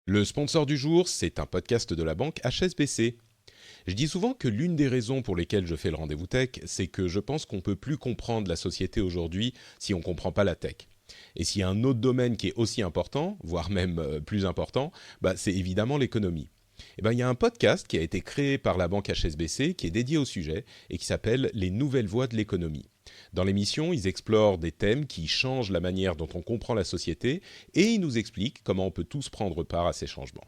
Le sponsor du jour, c'est un podcast de la banque HSBC. Je dis souvent que l'une des raisons pour lesquelles je fais le rendez-vous tech, c'est que je pense qu'on ne peut plus comprendre la société aujourd'hui si on ne comprend pas la tech. Et s'il y a un autre domaine qui est aussi important, voire même plus important, c'est évidemment l'économie. Et il y a un podcast qui a été créé par la banque HSBC qui est dédié au sujet et qui s'appelle Les nouvelles voies de l'économie. Dans l'émission, ils explorent des thèmes qui changent la manière dont on comprend la société et ils nous expliquent comment on peut tous prendre part à ces changements.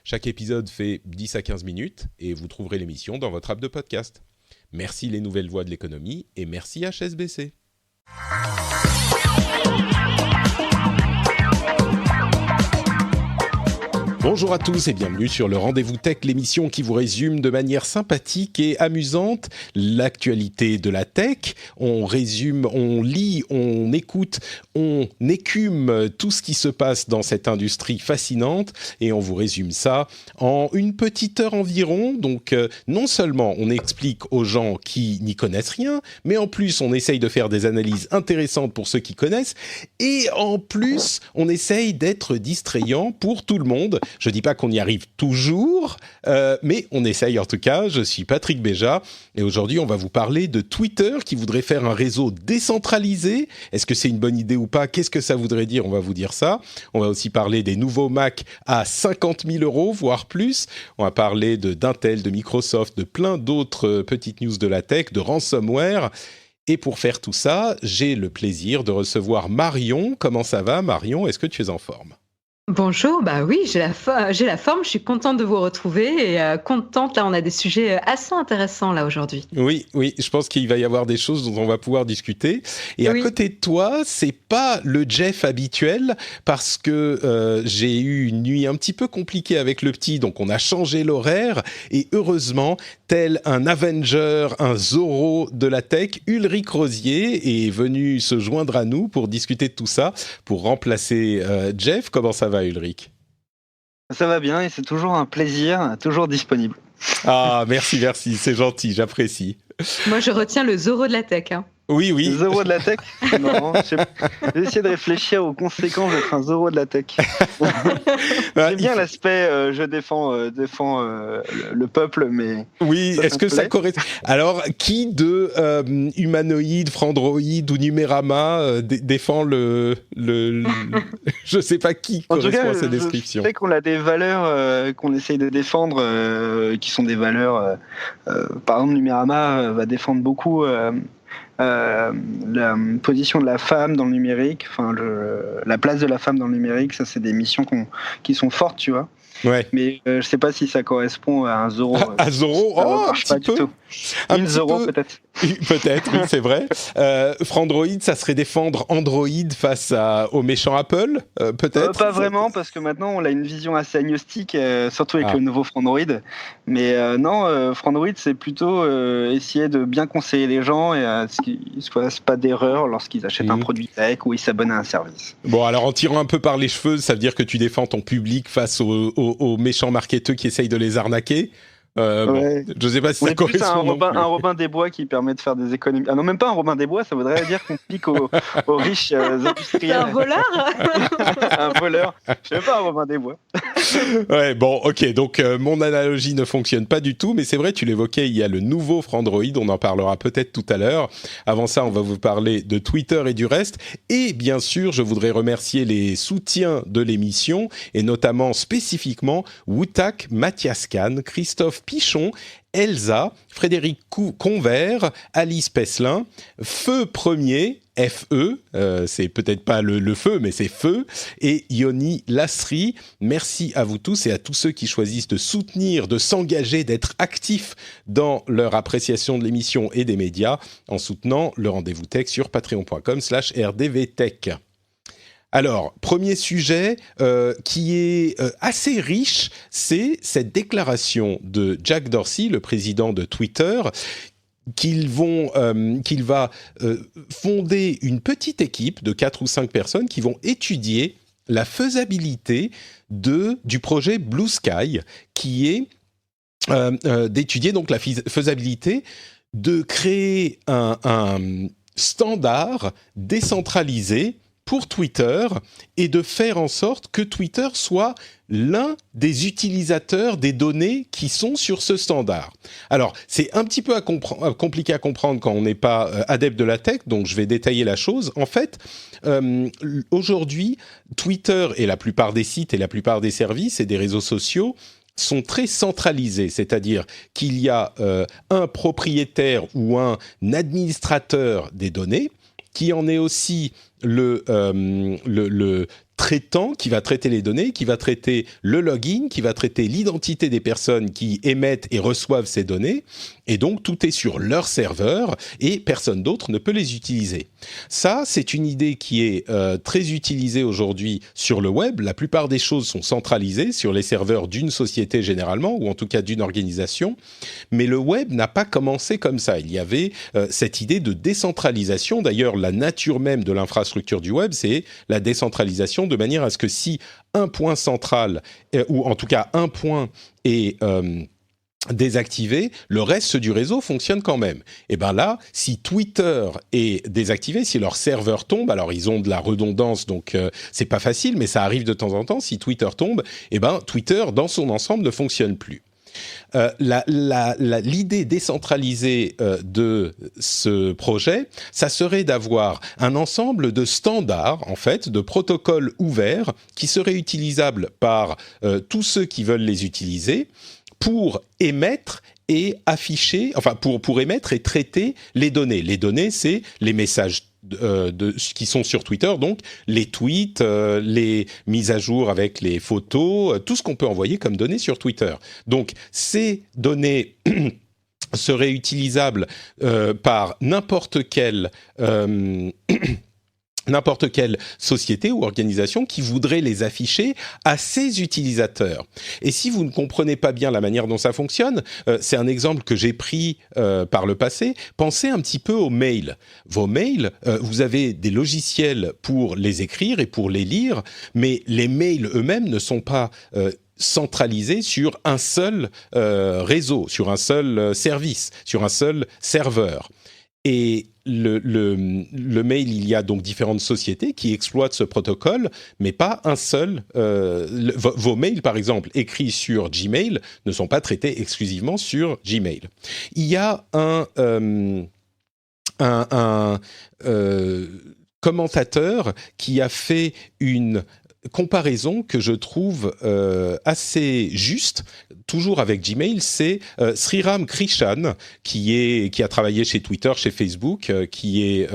Chaque épisode fait 10 à 15 minutes et vous trouverez l'émission dans votre app de podcast. Merci les nouvelles voies de l'économie et merci HSBC. Bonjour à tous et bienvenue sur le Rendez-vous Tech, l'émission qui vous résume de manière sympathique et amusante l'actualité de la tech. On résume, on lit, on écoute, on écume tout ce qui se passe dans cette industrie fascinante et on vous résume ça en une petite heure environ. Donc non seulement on explique aux gens qui n'y connaissent rien, mais en plus on essaye de faire des analyses intéressantes pour ceux qui connaissent et en plus on essaye d'être distrayant pour tout le monde. Je ne dis pas qu'on y arrive toujours, mais on essaye en tout cas. Je suis Patrick Béja et aujourd'hui, on va vous parler de Twitter qui voudrait faire un réseau décentralisé. Est-ce que c'est une bonne idée ou pas ? Qu'est-ce que ça voudrait dire ? On va vous dire ça. On va aussi parler des nouveaux Mac à 50 000 €, voire plus. On va parler d'Intel, de Microsoft, de plein d'autres petites news de la tech, de ransomware. Et pour faire tout ça, j'ai le plaisir de recevoir Marion. Comment ça va, Marion ? Est-ce que tu es en forme ? Bonjour, oui, j'ai la forme, je suis contente de vous retrouver et contente, là on a des sujets assez intéressants là aujourd'hui. Oui, je pense qu'il va y avoir des choses dont on va pouvoir discuter. Et oui. À côté de toi, c'est pas le Jeff habituel parce que j'ai eu une nuit un petit peu compliquée avec le petit, donc on a changé l'horaire et heureusement, tel un Avenger, un Zorro de la tech, Ulrich Rosier est venu se joindre à nous pour discuter de tout ça, pour remplacer Jeff. Comment ça va, Ulrich ? Ça va bien et c'est toujours un plaisir, toujours disponible. Ah, merci, c'est gentil, j'apprécie. Moi, je retiens le Zorro de la tech. Oui. Le Zorro de la tech ? Non, j'ai essayé de réfléchir aux conséquences d'être un Zorro de la tech. J'aime bien l'aspect je défends le peuple, mais... Oui, est-ce que ça correspond ? Alors, qui de Humanoid, Frandroid ou Numérama défend le... Je sais pas qui correspond à cette description. Je sais qu'on a des valeurs qu'on essaye de défendre, qui sont des valeurs... par exemple, Numérama va défendre beaucoup... la position de la femme dans le numérique, la place de la femme dans le numérique, ça c'est des missions qui sont fortes, tu vois. Ouais. Mais je sais pas si ça correspond à un Zorro. À Zorro, un petit peu. Une Zorro peut-être. Peut-être, oui, c'est vrai. Frandroid, ça serait défendre Android face au méchant Apple, peut-être. Pas vraiment, parce que maintenant on a une vision assez agnostique, surtout avec le nouveau Frandroid. Mais non, Frandroid, c'est plutôt essayer de bien conseiller les gens et ce qu'ils ne fassent pas d'erreur lorsqu'ils achètent un produit tech ou ils s'abonnent à un service. Bon, alors en tirant un peu par les cheveux, ça veut dire que tu défends ton public face aux méchants marketeurs qui essayent de les arnaquer. Ouais. Je ne sais pas si ça correspond. Un Robin des Bois qui permet de faire des économies. Ah non, même pas un Robin des Bois, ça voudrait dire qu'on pique aux riches industriels. C'est un voleur. Un voleur. Je ne sais pas un Robin des Bois. Ouais, bon, ok. Donc mon analogie ne fonctionne pas du tout, mais c'est vrai, tu l'évoquais, il y a le nouveau Frandroid, on en parlera peut-être tout à l'heure. Avant ça, on va vous parler de Twitter et du reste. Et bien sûr, je voudrais remercier les soutiens de l'émission, et notamment spécifiquement Woutak, Mathias Kahn, Christophe Pichon, Elsa, Frédéric Convert, Alice Pesselin, Feu Premier, FE, c'est peut-être pas le feu, mais c'est Feu, et Yoni Lasri. Merci à vous tous et à tous ceux qui choisissent de soutenir, de s'engager, d'être actifs dans leur appréciation de l'émission et des médias en soutenant le Rendez-vous Tech sur patreon.com/rdvtech. Alors, premier sujet qui est assez riche, c'est cette déclaration de Jack Dorsey, le président de Twitter, qu'il va fonder une petite équipe de 4 ou 5 personnes qui vont étudier la faisabilité du projet Blue Sky, qui est d'étudier donc la faisabilité de créer un standard décentralisé pour Twitter et de faire en sorte que Twitter soit l'un des utilisateurs des données qui sont sur ce standard. Alors, c'est un petit peu compliqué à comprendre quand on n'est pas adepte de la tech, donc je vais détailler la chose. En fait, aujourd'hui, Twitter et la plupart des sites et la plupart des services et des réseaux sociaux sont très centralisés, c'est-à-dire qu'il y a un propriétaire ou un administrateur des données, qui en est aussi le traitant qui va traiter les données, qui va traiter le login, qui va traiter l'identité des personnes qui émettent et reçoivent ces données. Et donc, tout est sur leur serveur et personne d'autre ne peut les utiliser. Ça, c'est une idée qui est très utilisée aujourd'hui sur le web. La plupart des choses sont centralisées sur les serveurs d'une société généralement, ou en tout cas d'une organisation. Mais le web n'a pas commencé comme ça. Il y avait cette idée de décentralisation. D'ailleurs, la nature même de l'infrastructure du web, c'est la décentralisation de manière à ce que si un point central, ou en tout cas un point est désactivé, le reste du réseau fonctionne quand même. Et bien là, si Twitter est désactivé, si leur serveur tombe, alors ils ont de la redondance, donc c'est pas facile, mais ça arrive de temps en temps, si Twitter tombe, et ben Twitter dans son ensemble ne fonctionne plus. L'idée décentralisée de ce projet, ça serait d'avoir un ensemble de standards, en fait, de protocoles ouverts qui seraient utilisables par tous ceux qui veulent les utiliser pour émettre et afficher, enfin pour émettre et traiter les données. Les données, c'est les messages qui sont sur Twitter, donc les tweets, les mises à jour avec les photos, tout ce qu'on peut envoyer comme données sur Twitter. Donc ces données seraient utilisables par n'importe quelle société ou organisation qui voudrait les afficher à ses utilisateurs. Et si vous ne comprenez pas bien la manière dont ça fonctionne, c'est un exemple que j'ai pris par le passé, pensez un petit peu aux mails. Vos mails, vous avez des logiciels pour les écrire et pour les lire, mais les mails eux-mêmes ne sont pas centralisés sur un seul réseau, sur un seul service, sur un seul serveur. Et le mail, il y a donc différentes sociétés qui exploitent ce protocole, mais pas un seul. Vos mails, par exemple, écrits sur Gmail, ne sont pas traités exclusivement sur Gmail. Il y a un commentateur qui a fait une comparaison que je trouve assez juste, toujours avec Gmail, c'est Sriram Krishan, qui a travaillé chez Twitter, chez Facebook, qui est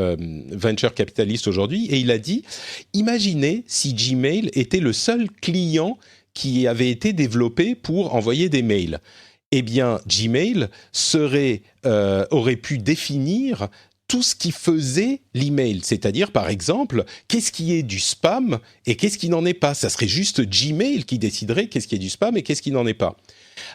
venture capitaliste aujourd'hui, et il a dit « Imaginez si Gmail était le seul client qui avait été développé pour envoyer des mails. » Eh bien, Gmail aurait pu définir tout ce qui faisait l'email, c'est-à-dire, par exemple, qu'est-ce qui est du spam et qu'est-ce qui n'en est pas. Ça serait juste Gmail qui déciderait qu'est-ce qui est du spam et qu'est-ce qui n'en est pas.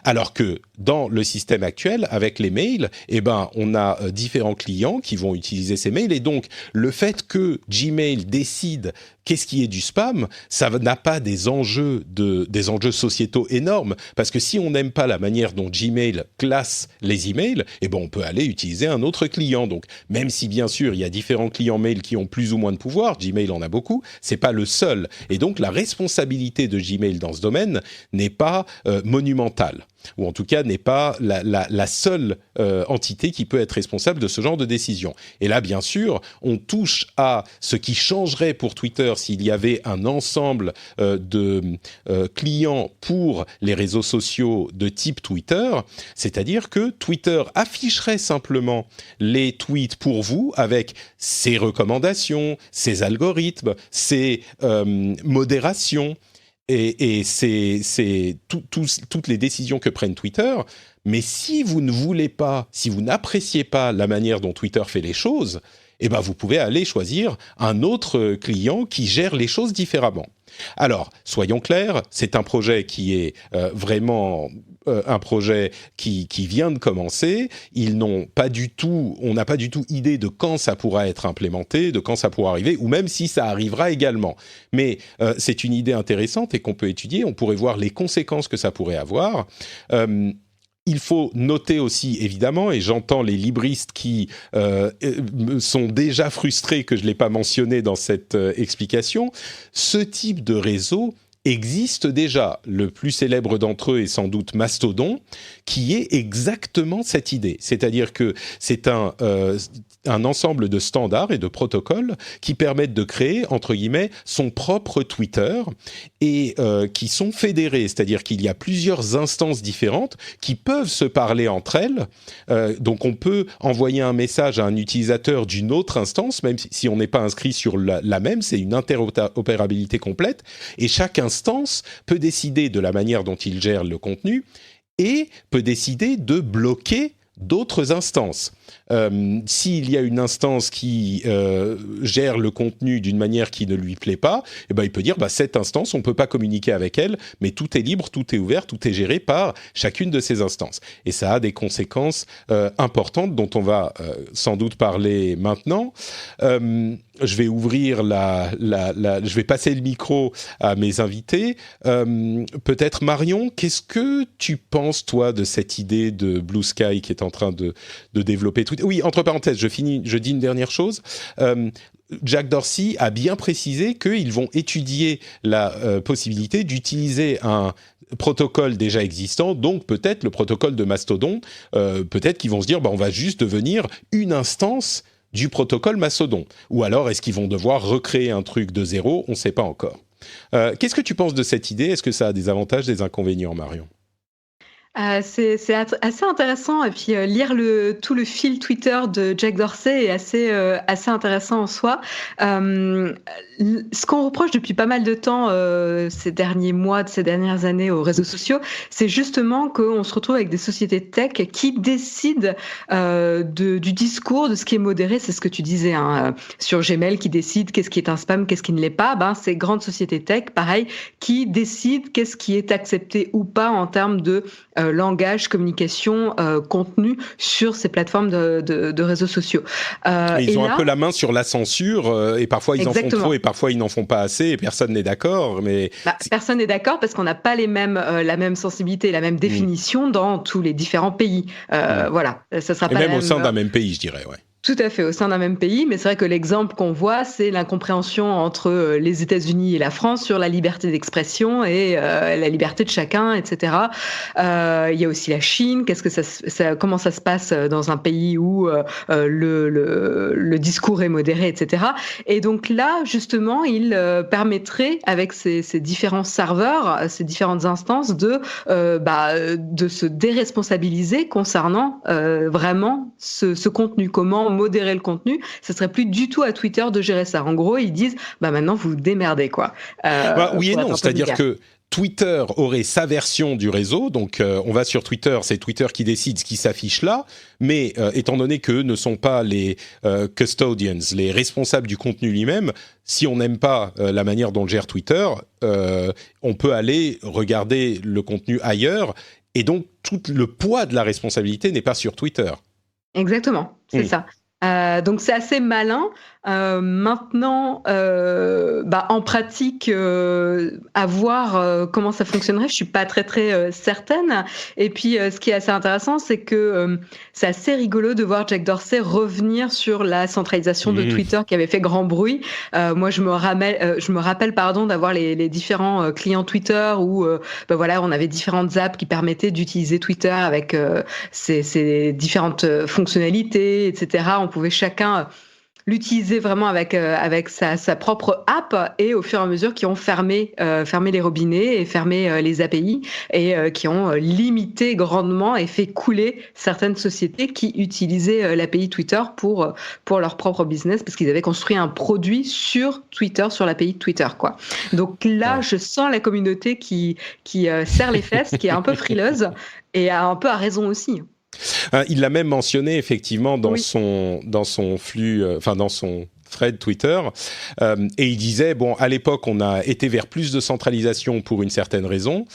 Alors que dans le système actuel, avec les mails, eh ben, on a différents clients qui vont utiliser ces mails. Et donc, le fait que Gmail décide qu'est-ce qui est du spam, ça n'a pas des enjeux sociétaux énormes. Parce que si on n'aime pas la manière dont Gmail classe les emails, eh ben, on peut aller utiliser un autre client. Donc, même si, bien sûr, il y a différents clients mail qui ont plus ou moins de pouvoir, Gmail en a beaucoup, c'est pas le seul. Et donc, la responsabilité de Gmail dans ce domaine n'est pas monumentale. Ou en tout cas n'est pas la seule entité qui peut être responsable de ce genre de décision. Et là, bien sûr, on touche à ce qui changerait pour Twitter s'il y avait un ensemble de clients pour les réseaux sociaux de type Twitter, c'est-à-dire que Twitter afficherait simplement les tweets pour vous avec ses recommandations, ses algorithmes, ses modérations, et c'est toutes les décisions que prennent Twitter. Mais si vous ne voulez pas, si vous n'appréciez pas la manière dont Twitter fait les choses, eh ben vous pouvez aller choisir un autre client qui gère les choses différemment. Alors, soyons clairs, c'est un projet qui est vraiment un projet qui vient de commencer. On n'a pas du tout idée de quand ça pourra être implémenté, de quand ça pourra arriver, ou même si ça arrivera également. Mais c'est une idée intéressante et qu'on peut étudier. On pourrait voir les conséquences que ça pourrait avoir. il faut noter aussi, évidemment, et j'entends les libristes qui sont déjà frustrés que je ne l'ai pas mentionné dans cette explication, ce type de réseau existe déjà. Le plus célèbre d'entre eux est sans doute Mastodon, qui est exactement cette idée. C'est-à-dire que c'est un ensemble de standards et de protocoles qui permettent de créer, entre guillemets, son propre Twitter et qui sont fédérés. C'est-à-dire qu'il y a plusieurs instances différentes qui peuvent se parler entre elles. Donc on peut envoyer un message à un utilisateur d'une autre instance, même si on n'est pas inscrit sur la même, c'est une interopérabilité complète. Et chaque instance peut décider de la manière dont il gère le contenu et peut décider de bloquer d'autres instances. S'il y a une instance qui gère le contenu d'une manière qui ne lui plaît pas, eh ben, il peut dire cette instance, on ne peut pas communiquer avec elle, mais tout est libre, tout est ouvert, tout est géré par chacune de ces instances. Et ça a des conséquences importantes dont on va sans doute parler maintenant. Je vais ouvrir je vais passer le micro à mes invités. Peut-être Marion, qu'est-ce que tu penses, toi, de cette idée de Blue Sky qui est en train de développer Twitter? Oui, entre parenthèses, je dis une dernière chose. Jack Dorsey a bien précisé qu'ils vont étudier la possibilité d'utiliser un protocole déjà existant, donc peut-être le protocole de Mastodon, peut-être qu'ils vont se dire on va juste devenir une instance du protocole Mastodon. Ou alors, est-ce qu'ils vont devoir recréer un truc de zéro? On ne sait pas encore. Qu'est-ce que tu penses de cette idée? Est-ce que ça a des avantages, des inconvénients, Marion? C'est assez intéressant, et puis lire tout le fil Twitter de Jack Dorsey est assez intéressant en soi. Ce qu'on reproche depuis pas mal de temps ces derniers mois, ces dernières années aux réseaux sociaux, c'est justement qu'on se retrouve avec des sociétés tech qui décident du discours, de ce qui est modéré. C'est ce que tu disais sur Gmail, qui décide qu'est-ce qui est un spam, qu'est-ce qui ne l'est pas. Ces grandes sociétés tech, pareil, qui décident qu'est-ce qui est accepté ou pas en termes de langage, communication, contenu sur ces plateformes de réseaux sociaux. Ils ont un peu la main sur la censure et parfois ils en font trop et parfois ils n'en font pas assez et personne n'est d'accord. Mais personne n'est d'accord parce qu'on n'a pas la même sensibilité, la même définition dans tous les différents pays. Voilà, ça sera et pas même au sein d'un même pays, je dirais, ouais. Tout à fait, au sein d'un même pays, mais c'est vrai que l'exemple qu'on voit, c'est l'incompréhension entre les États-Unis et la France sur la liberté d'expression et la liberté de chacun, etc. Il y a aussi la Chine. Comment ça se passe dans un pays où le discours est modéré, etc. Et donc là, justement, il permettrait, avec ces différents serveurs, ces différentes instances, de se déresponsabiliser concernant vraiment ce contenu. Comment modérer le contenu, ce serait plus du tout à Twitter de gérer ça. En gros, ils disent maintenant vous démerdez quoi. Oui et non, c'est-à-dire que Twitter aurait sa version du réseau, donc on va sur Twitter, c'est Twitter qui décide ce qui s'affiche là, mais étant donné qu'eux ne sont pas les custodians, les responsables du contenu lui-même, si on n'aime pas la manière dont gère Twitter, on peut aller regarder le contenu ailleurs, et donc tout le poids de la responsabilité n'est pas sur Twitter. Exactement, c'est ça. Donc c'est assez malin. Maintenant, en pratique, à voir comment ça fonctionnerait. Je suis pas très certaine. Et puis, ce qui est assez intéressant, c'est que c'est assez rigolo de voir Jack Dorsey revenir sur la centralisation de Twitter qui avait fait grand bruit. Moi, je me rappelle, d'avoir les différents clients Twitter où, on avait différentes apps qui permettaient d'utiliser Twitter avec ces différentes fonctionnalités, etc. On pouvait chacun l'utiliser vraiment avec sa propre app, et au fur et à mesure qui ont fermé les robinets et fermé les API, et qui ont limité grandement et fait couler certaines sociétés qui utilisaient l'API Twitter pour leur propre business, parce qu'ils avaient construit un produit sur Twitter, sur l'API de Twitter, quoi. Donc là, je sens la communauté qui serre les fesses, qui est un peu frileuse et un peu à raison aussi. Il l'a même mentionné effectivement dans son flux, dans son thread Twitter, et il disait à l'époque on a été vers plus de centralisation pour une certaine raison.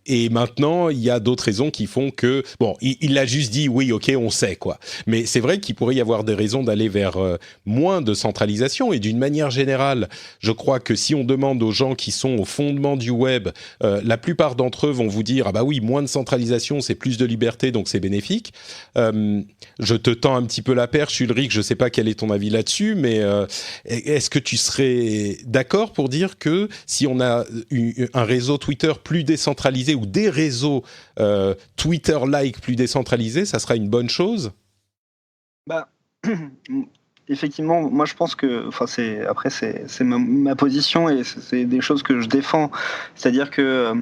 Et maintenant, il y a d'autres raisons qui font que... Bon, il a juste dit, oui, ok, on sait, quoi. Mais c'est vrai qu'il pourrait y avoir des raisons d'aller vers moins de centralisation. Et d'une manière générale, je crois que si on demande aux gens qui sont au fondement du web, la plupart d'entre eux vont vous dire, ah bah oui, moins de centralisation, c'est plus de liberté, donc c'est bénéfique. Je te tends un petit peu la perche, Ulrich, je ne sais pas quel est ton avis là-dessus, mais est-ce que tu serais d'accord pour dire que si on a un réseau Twitter plus décentralisé ou des réseaux Twitter-like plus décentralisés, ça sera une bonne chose ? Bah, effectivement, moi je pense que, enfin c'est ma position et c'est des choses que je défends. C'est-à-dire que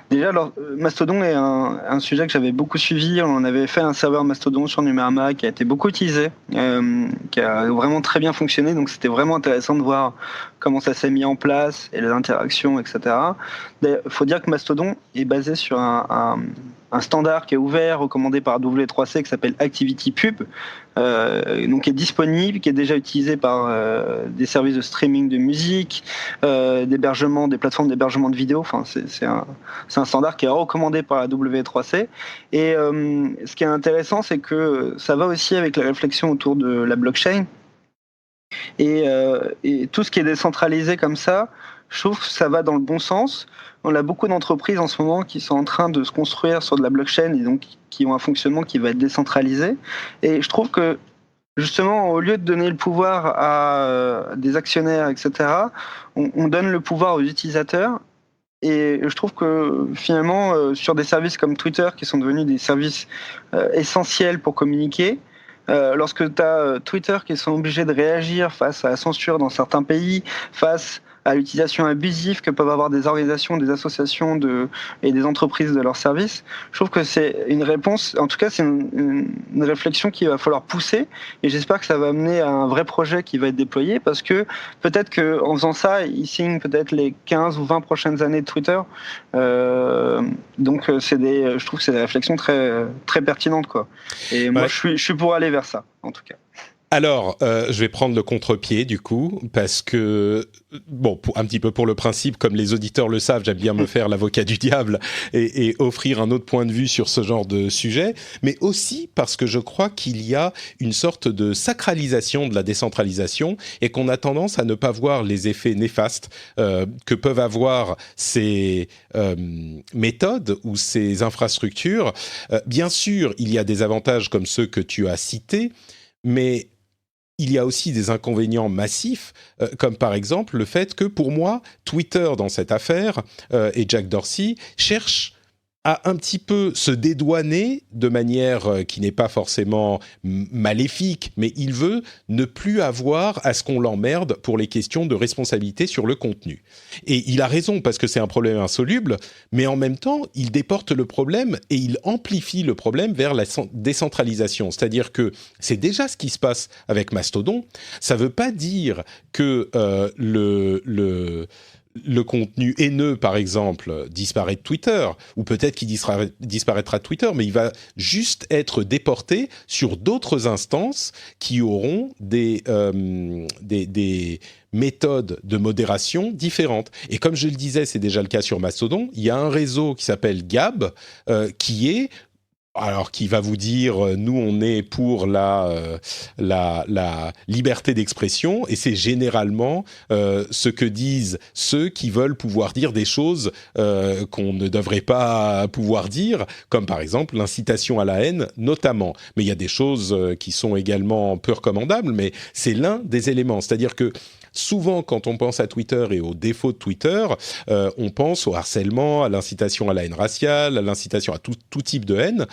déjà, alors, Mastodon est un sujet que j'avais beaucoup suivi. On avait fait un serveur Mastodon sur Numérama qui a été beaucoup utilisé, qui a vraiment très bien fonctionné. Donc c'était vraiment intéressant de voir comment ça s'est mis en place et les interactions, etc. Il faut dire que Mastodon est basé sur un standard qui est ouvert, recommandé par W3C, qui s'appelle ActivityPub, donc qui est disponible, qui est déjà utilisé par des services de streaming de musique, d'hébergement, des plateformes d'hébergement de vidéos. Enfin, c'est un standard qui est recommandé par la W3C. Et ce qui est intéressant, c'est que ça va aussi avec la réflexion autour de la blockchain. Et tout ce qui est décentralisé comme ça, je trouve que ça va dans le bon sens. On a beaucoup d'entreprises en ce moment qui sont en train de se construire sur de la blockchain et donc qui ont un fonctionnement qui va être décentralisé. Et je trouve que justement, au lieu de donner le pouvoir à des actionnaires, etc., on donne le pouvoir aux utilisateurs. Et je trouve que finalement, sur des services comme Twitter, qui sont devenus des services essentiels pour communiquer, lorsque tu as Twitter qui sont obligés de réagir face à la censure dans certains pays, face à l'utilisation abusive que peuvent avoir des organisations, des associations et des entreprises de leurs services, je trouve que c'est une réponse, en tout cas c'est une réflexion qu'il va falloir pousser, et j'espère que ça va amener à un vrai projet qui va être déployé, parce que peut-être qu'en faisant ça, ils signent peut-être les 15 ou 20 prochaines années de Twitter. Donc je trouve que c'est des réflexions très, très pertinentes, quoi. Et moi je suis pour aller vers ça, en tout cas. Alors, je vais prendre le contre-pied du coup, parce que, bon, un petit peu pour le principe, comme les auditeurs le savent, j'aime bien me faire l'avocat du diable et offrir un autre point de vue sur ce genre de sujet, mais aussi parce que je crois qu'il y a une sorte de sacralisation de la décentralisation et qu'on a tendance à ne pas voir les effets néfastes que peuvent avoir ces méthodes ou ces infrastructures. Bien sûr, il y a des avantages comme ceux que tu as cités, mais il y a aussi des inconvénients massifs, comme par exemple le fait que, pour moi, Twitter, dans cette affaire, et Jack Dorsey, cherche à un petit peu se dédouaner de manière qui n'est pas forcément maléfique, mais il veut ne plus avoir à ce qu'on l'emmerde pour les questions de responsabilité sur le contenu. Et il a raison, parce que c'est un problème insoluble, mais en même temps, il déporte le problème et il amplifie le problème vers la décentralisation. C'est-à-dire que c'est déjà ce qui se passe avec Mastodon. Ça ne veut pas dire que le contenu haineux, par exemple, disparaît de Twitter, ou peut-être qu'il disparaîtra de Twitter, mais il va juste être déporté sur d'autres instances qui auront des méthodes de modération différentes. Et comme je le disais, c'est déjà le cas sur Mastodon, il y a un réseau qui s'appelle Gab, qui va vous dire, nous on est pour la liberté d'expression, et c'est généralement ce que disent ceux qui veulent pouvoir dire des choses qu'on ne devrait pas pouvoir dire, comme par exemple l'incitation à la haine notamment. Mais il y a des choses qui sont également peu recommandables, mais c'est l'un des éléments. C'est-à-dire que souvent, quand on pense à Twitter et aux défauts de Twitter, on pense au harcèlement, à l'incitation à la haine raciale, à l'incitation à tout type de haine.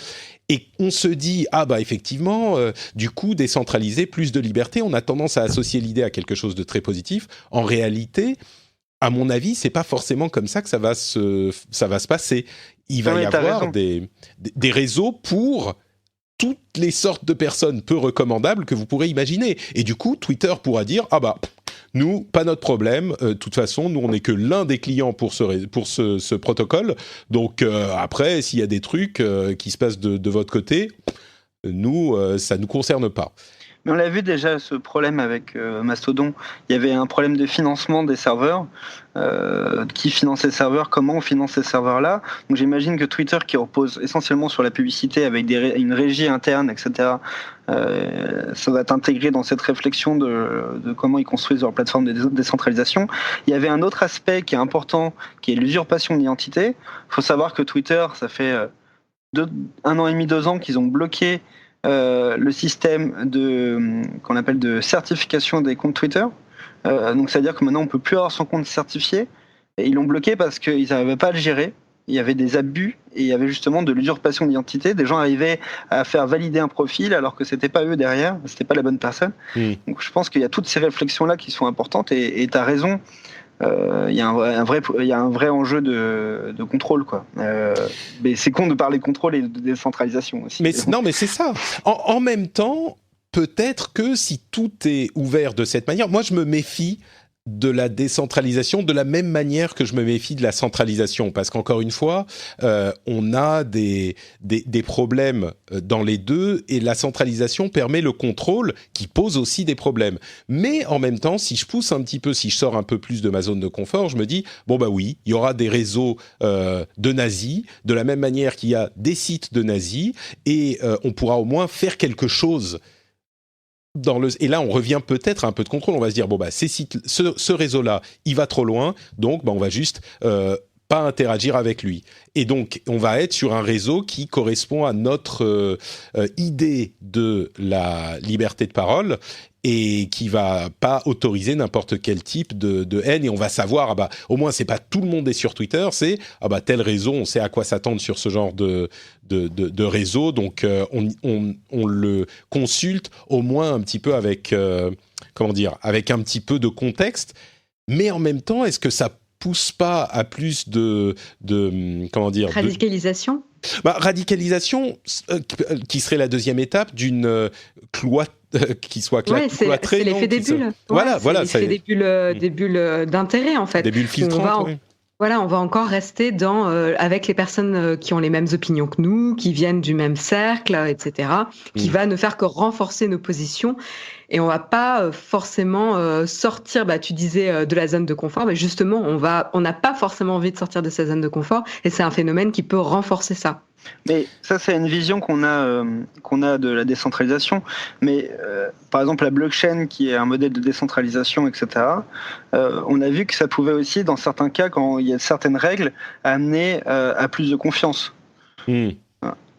Et on se dit, effectivement, du coup, décentraliser, plus de liberté, on a tendance à associer l'idée à quelque chose de très positif. En réalité, à mon avis, c'est pas forcément comme ça que ça va se passer. Il va y avoir des réseaux pour toutes les sortes de personnes peu recommandables que vous pourrez imaginer. Et du coup, Twitter pourra dire, nous, pas notre problème. De toute façon, nous, on n'est que l'un des clients pour ce protocole. Donc, après, s'il y a des trucs qui se passent de votre côté, nous, ça ne nous concerne pas. Mais on l'a vu déjà, ce problème avec Mastodon. Il y avait un problème de financement des serveurs. Qui finance les serveurs, comment on finance ces serveurs-là. Donc j'imagine que Twitter, qui repose essentiellement sur la publicité avec une régie interne, etc., ça va être intégré dans cette réflexion de comment ils construisent leur plateforme de décentralisation. Il y avait un autre aspect qui est important, qui est l'usurpation d'identité. Il faut savoir que Twitter, ça fait 1 an et demi, 2 ans qu'ils ont bloqué le système qu'on appelle de certification des comptes Twitter. Donc c'est-à-dire que maintenant on peut plus avoir son compte certifié, et ils l'ont bloqué parce qu'ils n'arrivaient pas à le gérer. Il y avait des abus et il y avait justement de l'usurpation d'identité. Des gens arrivaient à faire valider un profil alors que c'était pas eux derrière, c'était pas la bonne personne. Donc je pense qu'il y a toutes ces réflexions là qui sont importantes, et tu as raison. Il y a un vrai enjeu de contrôle, quoi. Mais c'est con de parler de contrôle et de décentralisation aussi. Mais c'est ça. En même temps, peut-être que si tout est ouvert de cette manière, moi je me méfie de la décentralisation de la même manière que je me méfie de la centralisation, parce qu'encore une fois, on a des problèmes dans les deux, et la centralisation permet le contrôle qui pose aussi des problèmes. Mais en même temps, si je pousse un petit peu, si je sors un peu plus de ma zone de confort, je me dis, bon bah oui, il y aura des réseaux de nazis, de la même manière qu'il y a des sites de nazis, et on pourra au moins faire quelque chose. Et là, on revient peut-être à un peu de contrôle. On va se dire, bon, bah, ce réseau-là, il va trop loin, donc bah, on va juste pas interagir avec lui. Et donc, on va être sur un réseau qui correspond à notre idée de la liberté de parole, et qui va pas autoriser n'importe quel type de haine. Et on va savoir, ah bah, au moins, c'est pas tout le monde est sur Twitter, c'est ah bah, tel réseau, on sait à quoi s'attendre sur ce genre de réseau, donc on le consulte au moins un petit peu avec, avec un petit peu de contexte. Mais en même temps, est-ce que ça pousse pas à plus de radicalisation? Radicalisation, qui serait la deuxième étape d'une qui soit cloîtrée. C'est l'effet des bulles. C'est l'effet des bulles d'intérêt, en fait. Des bulles filtrantes, Voilà, on va encore rester avec les personnes qui ont les mêmes opinions que nous, qui viennent du même cercle, etc., qui va ne faire que renforcer nos positions. Et on va pas forcément sortir, tu disais, de la zone de confort, mais justement, on n'a pas forcément envie de sortir de sa zone de confort, et c'est un phénomène qui peut renforcer ça. Mais ça, c'est une vision qu'on a de la décentralisation. Mais par exemple, la blockchain, qui est un modèle de décentralisation, etc., on a vu que ça pouvait aussi, dans certains cas, quand il y a certaines règles, amener à plus de confiance.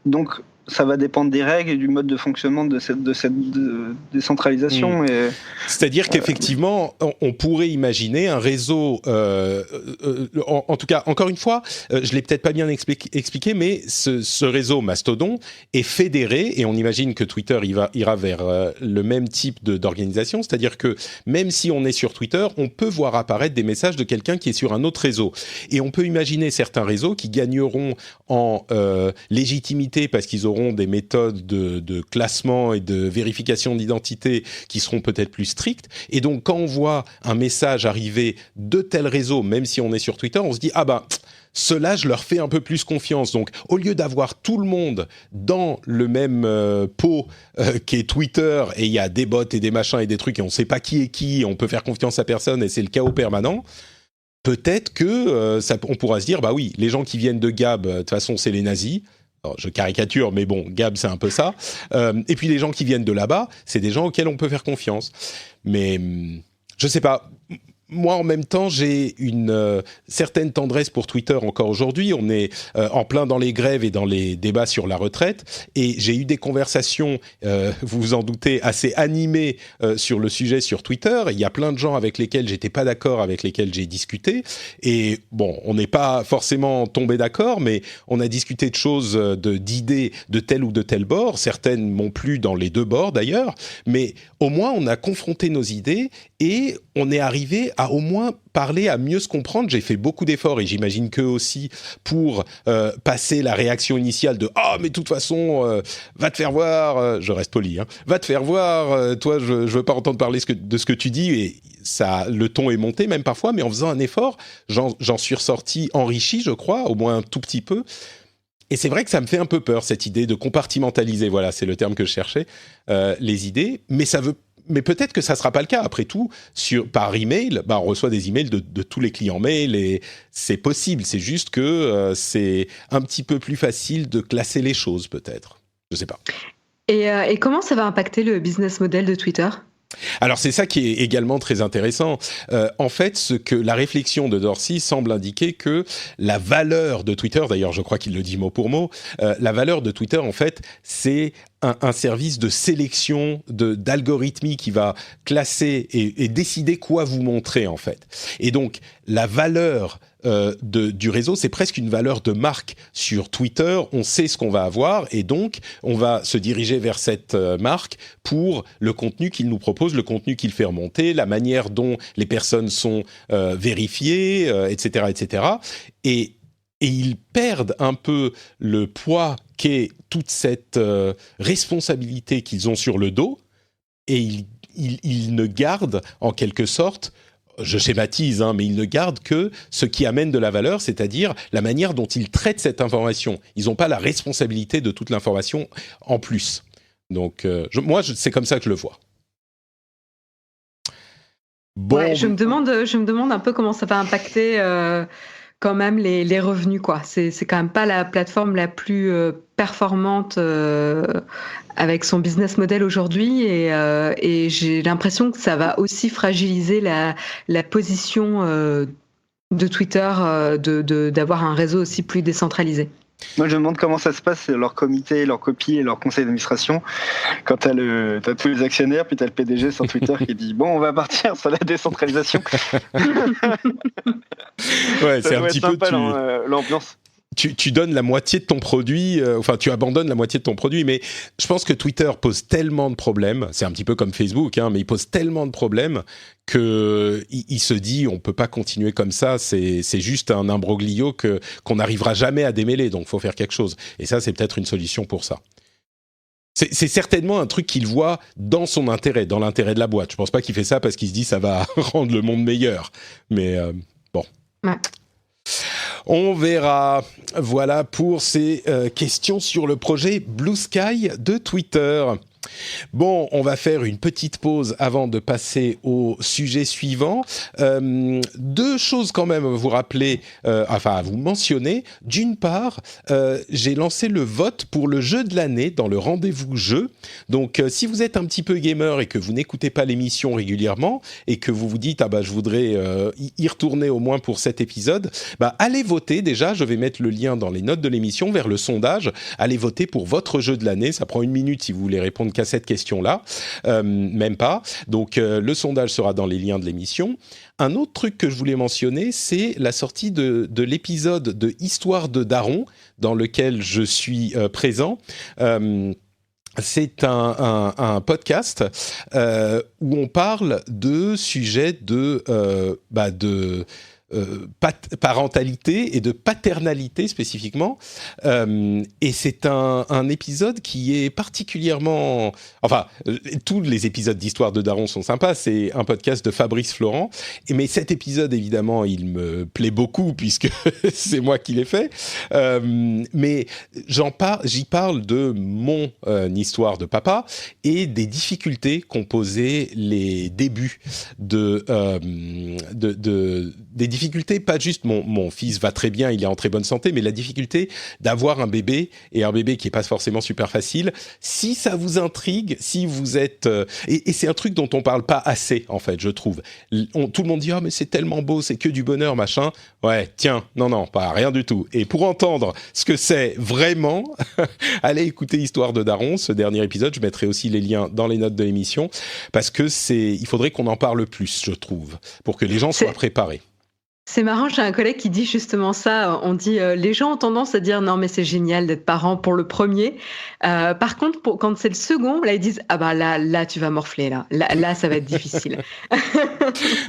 Donc, ça va dépendre des règles et du mode de fonctionnement de cette décentralisation. C'est-à-dire qu'effectivement, on pourrait imaginer un réseau, en tout cas, encore une fois, je l'ai peut-être pas bien expliqué, mais ce réseau Mastodon est fédéré, et on imagine que Twitter ira vers le même type d'organisation, c'est-à-dire que même si on est sur Twitter, on peut voir apparaître des messages de quelqu'un qui est sur un autre réseau. Et on peut imaginer certains réseaux qui gagneront en légitimité parce qu'ils auront des méthodes de classement et de vérification d'identité qui seront peut-être plus strictes. Et donc, quand on voit un message arriver de tel réseau, même si on est sur Twitter, on se dit « Ah bah, ceux-là, je leur fais un peu plus confiance. » Donc, au lieu d'avoir tout le monde dans le même pot qu'est Twitter, et il y a des bots et des machins et des trucs, et on ne sait pas qui est qui, on peut faire confiance à personne, et c'est le chaos permanent, peut-être que on pourra se dire « Bah oui, les gens qui viennent de Gab, de toute façon, c'est les nazis. » Alors, je caricature, mais bon, Gab, c'est un peu ça. Et puis, les gens qui viennent de là-bas, c'est des gens auxquels on peut faire confiance. Mais je sais pas. Moi, en même temps, j'ai une certaine tendresse pour Twitter encore aujourd'hui. On est en plein dans les grèves et dans les débats sur la retraite. Et j'ai eu des conversations, vous vous en doutez, assez animées sur le sujet sur Twitter. Il y a plein de gens avec lesquels j'étais pas d'accord, avec lesquels j'ai discuté. Et bon, on n'est pas forcément tombé d'accord, mais on a discuté de choses, d'idées de tel ou de tel bord. Certaines m'ont plu dans les deux bords d'ailleurs. Mais au moins, on a confronté nos idées et on est arrivé à au moins parler, à mieux se comprendre. J'ai fait beaucoup d'efforts, et j'imagine qu'eux aussi, pour passer la réaction initiale de « Ah, mais de toute façon, va te faire voir, je reste poli, hein, va te faire voir, toi, je veux pas entendre parler de ce que tu dis. » Et ça, le ton est monté même parfois, mais en faisant un effort, j'en suis ressorti enrichi, je crois, au moins un tout petit peu. Et c'est vrai que ça me fait un peu peur, cette idée de compartimentaliser, voilà, c'est le terme que je cherchais, les idées, mais peut-être que ça ne sera pas le cas. Après tout, par email, on reçoit des emails de tous les clients mail et c'est possible. C'est juste que c'est un petit peu plus facile de classer les choses, peut-être. Je ne sais pas. Et comment ça va impacter le business model de Twitter ? Alors c'est ça qui est également très intéressant. En fait, la réflexion de Dorsey semble indiquer que la valeur de Twitter, d'ailleurs je crois qu'il le dit mot pour mot, la valeur de Twitter en fait c'est un service de sélection d'algorithmie qui va classer et décider quoi vous montrer en fait. Et donc la valeur du réseau, c'est presque une valeur de marque sur Twitter. On sait ce qu'on va avoir et donc on va se diriger vers cette marque pour le contenu qu'il nous propose, le contenu qu'il fait remonter, la manière dont les personnes sont vérifiées, etc., etc. Et ils perdent un peu le poids qu'est toute cette responsabilité qu'ils ont sur le dos et ils ne gardent en quelque sorte, je schématise, mais ils ne gardent que ce qui amène de la valeur, c'est-à-dire la manière dont ils traitent cette information. Ils n'ont pas la responsabilité de toute l'information en plus. Donc, c'est comme ça que je le vois. Bon. Ouais, je me demande un peu comment ça va impacter quand même les revenus, quoi. C'est quand même pas la plateforme la plus performante avec son business model aujourd'hui et j'ai l'impression que ça va aussi fragiliser la position de Twitter d'avoir un réseau aussi plus décentralisé. Moi, je me demande comment ça se passe, leur comité, leur copie et leur conseil d'administration. Quand t'as tous les actionnaires, puis t'as le PDG sur Twitter qui dit « Bon, on va partir sur la décentralisation. » Ouais, c'est un petit peu l'ambiance. Tu donnes la moitié de ton produit, tu abandonnes la moitié de ton produit, mais je pense que Twitter pose tellement de problèmes, c'est un petit peu comme Facebook, mais il pose tellement de problèmes qu'il se dit on peut pas continuer comme ça, c'est juste un imbroglio qu'on n'arrivera jamais à démêler, donc il faut faire quelque chose. Et ça, c'est peut-être une solution pour ça. C'est certainement un truc qu'il voit dans son intérêt, dans l'intérêt de la boîte. Je pense pas qu'il fait ça parce qu'il se dit ça va rendre le monde meilleur, mais bon. Ouais. On verra. Voilà pour ces questions sur le projet Blue Sky de Twitter. Bon, on va faire une petite pause avant de passer au sujet suivant. Deux choses quand même à vous rappeler, à vous mentionner. D'une part, j'ai lancé le vote pour le jeu de l'année dans le rendez-vous jeu. Donc, si vous êtes un petit peu gamer et que vous n'écoutez pas l'émission régulièrement et que vous vous dites je voudrais y retourner au moins pour cet épisode, allez voter déjà. Je vais mettre le lien dans les notes de l'émission vers le sondage. Allez voter pour votre jeu de l'année. Ça prend 1 minute si vous voulez répondre qu'à cette question-là, même pas. Donc, le sondage sera dans les liens de l'émission. Un autre truc que je voulais mentionner, c'est la sortie de l'épisode de Histoire de Daron, dans lequel je suis présent. C'est un podcast où on parle de sujets de parentalité et de paternalité spécifiquement, et c'est un épisode qui est particulièrement... tous les épisodes d'Histoire de Daron sont sympas, c'est un podcast de Fabrice Florent, mais cet épisode, évidemment, il me plaît beaucoup, puisque c'est moi qui l'ai fait, mais j'y parle de mon histoire de papa, et des difficultés qu'ont posées les débuts des difficultés, pas juste mon fils va très bien, il est en très bonne santé, mais la difficulté d'avoir un bébé, et un bébé qui n'est pas forcément super facile. Si ça vous intrigue, si vous êtes... et c'est un truc dont on parle pas assez, en fait, je trouve. Tout le monde dit « Ah, mais c'est tellement beau, c'est que du bonheur, machin. » Ouais, tiens, non, pas rien du tout. Et pour entendre ce que c'est vraiment, allez écouter Histoire de Daron, ce dernier épisode. Je mettrai aussi les liens dans les notes de l'émission, parce que il faudrait qu'on en parle plus, je trouve, pour que les gens soient préparés. C'est marrant, j'ai un collègue qui dit justement ça. On dit les gens ont tendance à dire non mais c'est génial d'être parent pour le premier. Par contre, quand c'est le second, là ils disent là tu vas morfler là ça va être difficile.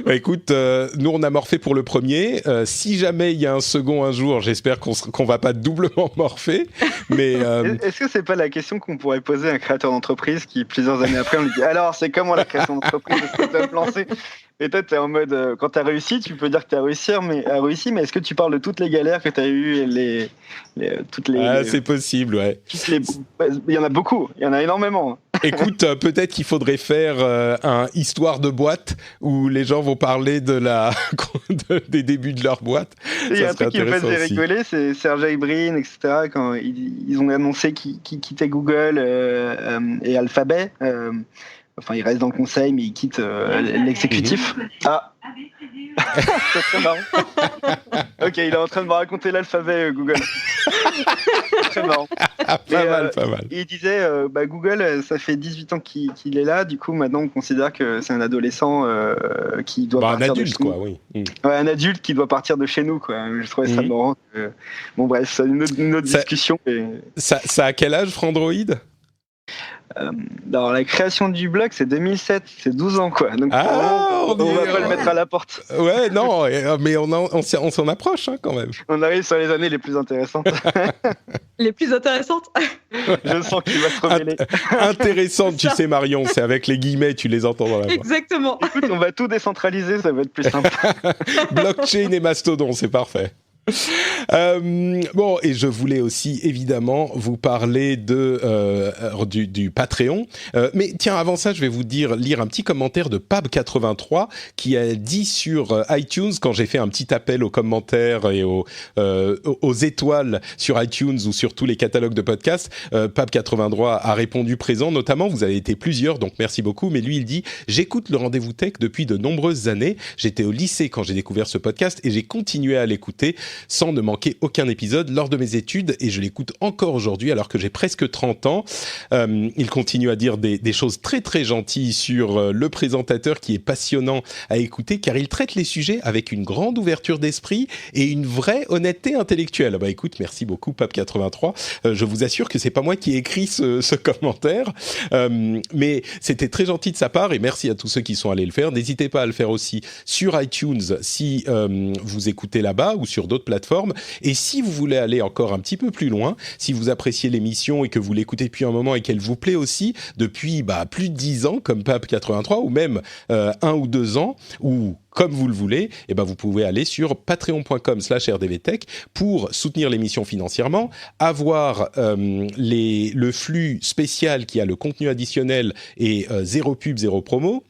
Écoute, nous on a morflé pour le premier. Si jamais il y a un second un jour, j'espère qu'on va pas doublement morfler. Mais est-ce que c'est pas la question qu'on pourrait poser à un créateur d'entreprise qui plusieurs années après on lui dit alors c'est comment la création d'entreprise, est-ce que tu vas te lancer? Et toi, t'es en mode, quand t'as réussi, tu peux dire que t'as réussi, mais est-ce que tu parles de toutes les galères que t'as eues, c'est possible, ouais. Il y en a beaucoup, il y en a énormément. Écoute, peut-être qu'il faudrait faire un histoire de boîte où les gens vont parler des débuts de leur boîte. Il y a un truc qui me faisait rigoler, c'est Sergey Brin, etc. Quand ils ont annoncé qu'ils quittaient Google et Alphabet. Enfin, il reste dans le conseil, mais il quitte l'exécutif. Ah, c'est très marrant. Ok, il est en train de me raconter l'alphabet Google. Très marrant. Pas mal. Il disait, Google, ça fait 18 ans qu'il est là. Du coup, maintenant, on considère que c'est un adolescent qui doit partir de chez nous. Un adulte, quoi, oui. Ouais, un adulte qui doit partir de chez nous, quoi. Je trouvais ça marrant. Bon, bref, c'est une autre discussion. Ça a quel âge, Frandroid ? Alors, la création du blog, c'est 2007, c'est 12 ans, quoi. Donc, on va pas le mettre à la porte. Ouais, non, mais on s'en approche, hein, quand même. On arrive sur les années les plus intéressantes. Les plus intéressantes. Je sens qu'il va se rebeller. Intéressante, tu sais, Marion, c'est avec les guillemets, tu les entends dans la voix. Exactement. Écoute, on va tout décentraliser, ça va être plus simple. Blockchain et Mastodon, c'est parfait. Bon, et je voulais aussi évidemment vous parler du Patreon. Mais tiens, avant ça, je vais vous lire un petit commentaire de Pab83 qui a dit sur iTunes, quand j'ai fait un petit appel aux commentaires et aux étoiles sur iTunes ou sur tous les catalogues de podcasts, Pab83 a répondu présent. Notamment, vous avez été plusieurs, donc merci beaucoup. Mais lui, il dit « J'écoute le Rendez-vous Tech depuis de nombreuses années. J'étais au lycée quand j'ai découvert ce podcast et j'ai continué à l'écouter sans ne manquer aucun épisode lors de mes études et je l'écoute encore aujourd'hui alors que j'ai presque 30 ans. Il continue à dire des choses très très gentilles sur le présentateur qui est passionnant à écouter car il traite les sujets avec une grande ouverture d'esprit et une vraie honnêteté intellectuelle. Bah écoute, merci beaucoup Pap83. Je vous assure que c'est pas moi qui ai écrit ce commentaire, mais c'était très gentil de sa part et merci à tous ceux qui sont allés le faire. N'hésitez pas à le faire aussi sur iTunes si vous écoutez là-bas ou sur d'autres plateformes. Et si vous voulez aller encore un petit peu plus loin, si vous appréciez l'émission et que vous l'écoutez depuis un moment et qu'elle vous plaît aussi depuis plus de 10 ans comme Pap83 ou même 1 ou 2 ans ou comme vous le voulez, et vous pouvez aller sur patreon.com/rdvtech pour soutenir l'émission financièrement, avoir le flux spécial qui a le contenu additionnel et zéro pub, zéro promo.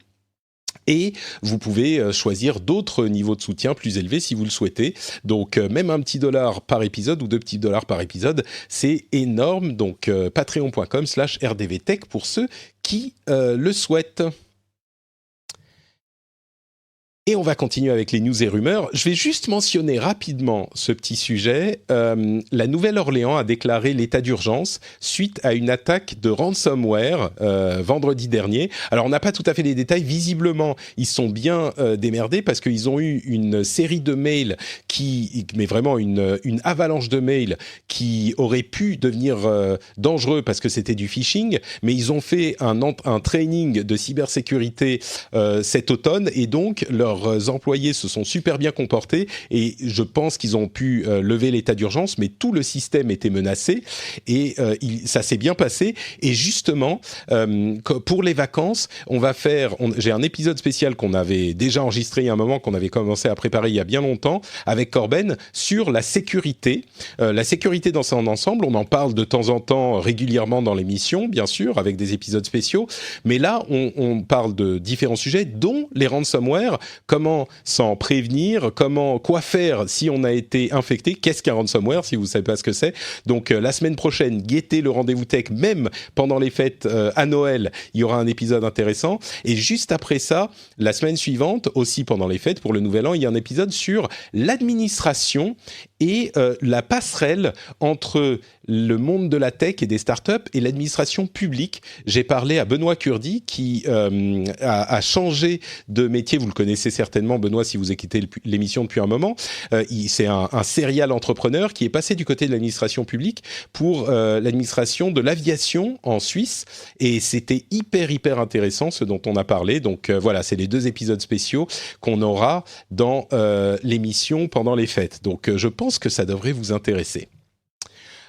Et vous pouvez choisir d'autres niveaux de soutien plus élevés si vous le souhaitez. Donc, même un petit $1 par épisode ou 2 petits dollars par épisode, c'est énorme. Donc, patreon.com/rdvtech pour ceux qui le souhaitent. Et on va continuer avec les news et rumeurs. Je vais juste mentionner rapidement ce petit sujet. La Nouvelle-Orléans a déclaré l'état d'urgence suite à une attaque de ransomware vendredi dernier. Alors, on n'a pas tout à fait les détails. Visiblement, ils sont bien démerdés parce qu'ils ont eu une série de mails mais vraiment une avalanche de mails qui aurait pu devenir dangereux parce que c'était du phishing. Mais ils ont fait un training de cybersécurité cet automne et donc leurs employés se sont super bien comportés et je pense qu'ils ont pu lever l'état d'urgence, mais tout le système était menacé et ça s'est bien passé. Et justement, pour les vacances, j'ai un épisode spécial qu'on avait déjà enregistré il y a un moment, qu'on avait commencé à préparer il y a bien longtemps avec Corben sur la sécurité. La sécurité dans son ensemble, on en parle de temps en temps régulièrement dans l'émission, bien sûr, avec des épisodes spéciaux, mais là, on parle de différents sujets, dont les ransomware. Comment s'en prévenir, quoi faire si on a été infecté, qu'est-ce qu'un ransomware si vous ne savez pas ce que c'est. Donc la semaine prochaine, guettez le Rendez-vous Tech, même pendant les fêtes à Noël, il y aura un épisode intéressant. Et juste après ça, la semaine suivante, aussi pendant les fêtes, pour le Nouvel An, il y a un épisode sur l'administration et la passerelle entre le monde de la tech et des startups et l'administration publique. J'ai parlé à Benoît Curdi qui a changé de métier. Vous le connaissez certainement, Benoît, si vous écoutez l'émission depuis un moment. C'est un serial entrepreneur qui est passé du côté de l'administration publique pour l'administration de l'aviation en Suisse. Et c'était hyper intéressant ce dont on a parlé. Donc voilà, c'est les 2 épisodes spéciaux qu'on aura dans l'émission pendant les fêtes. Donc je pense que ça devrait vous intéresser.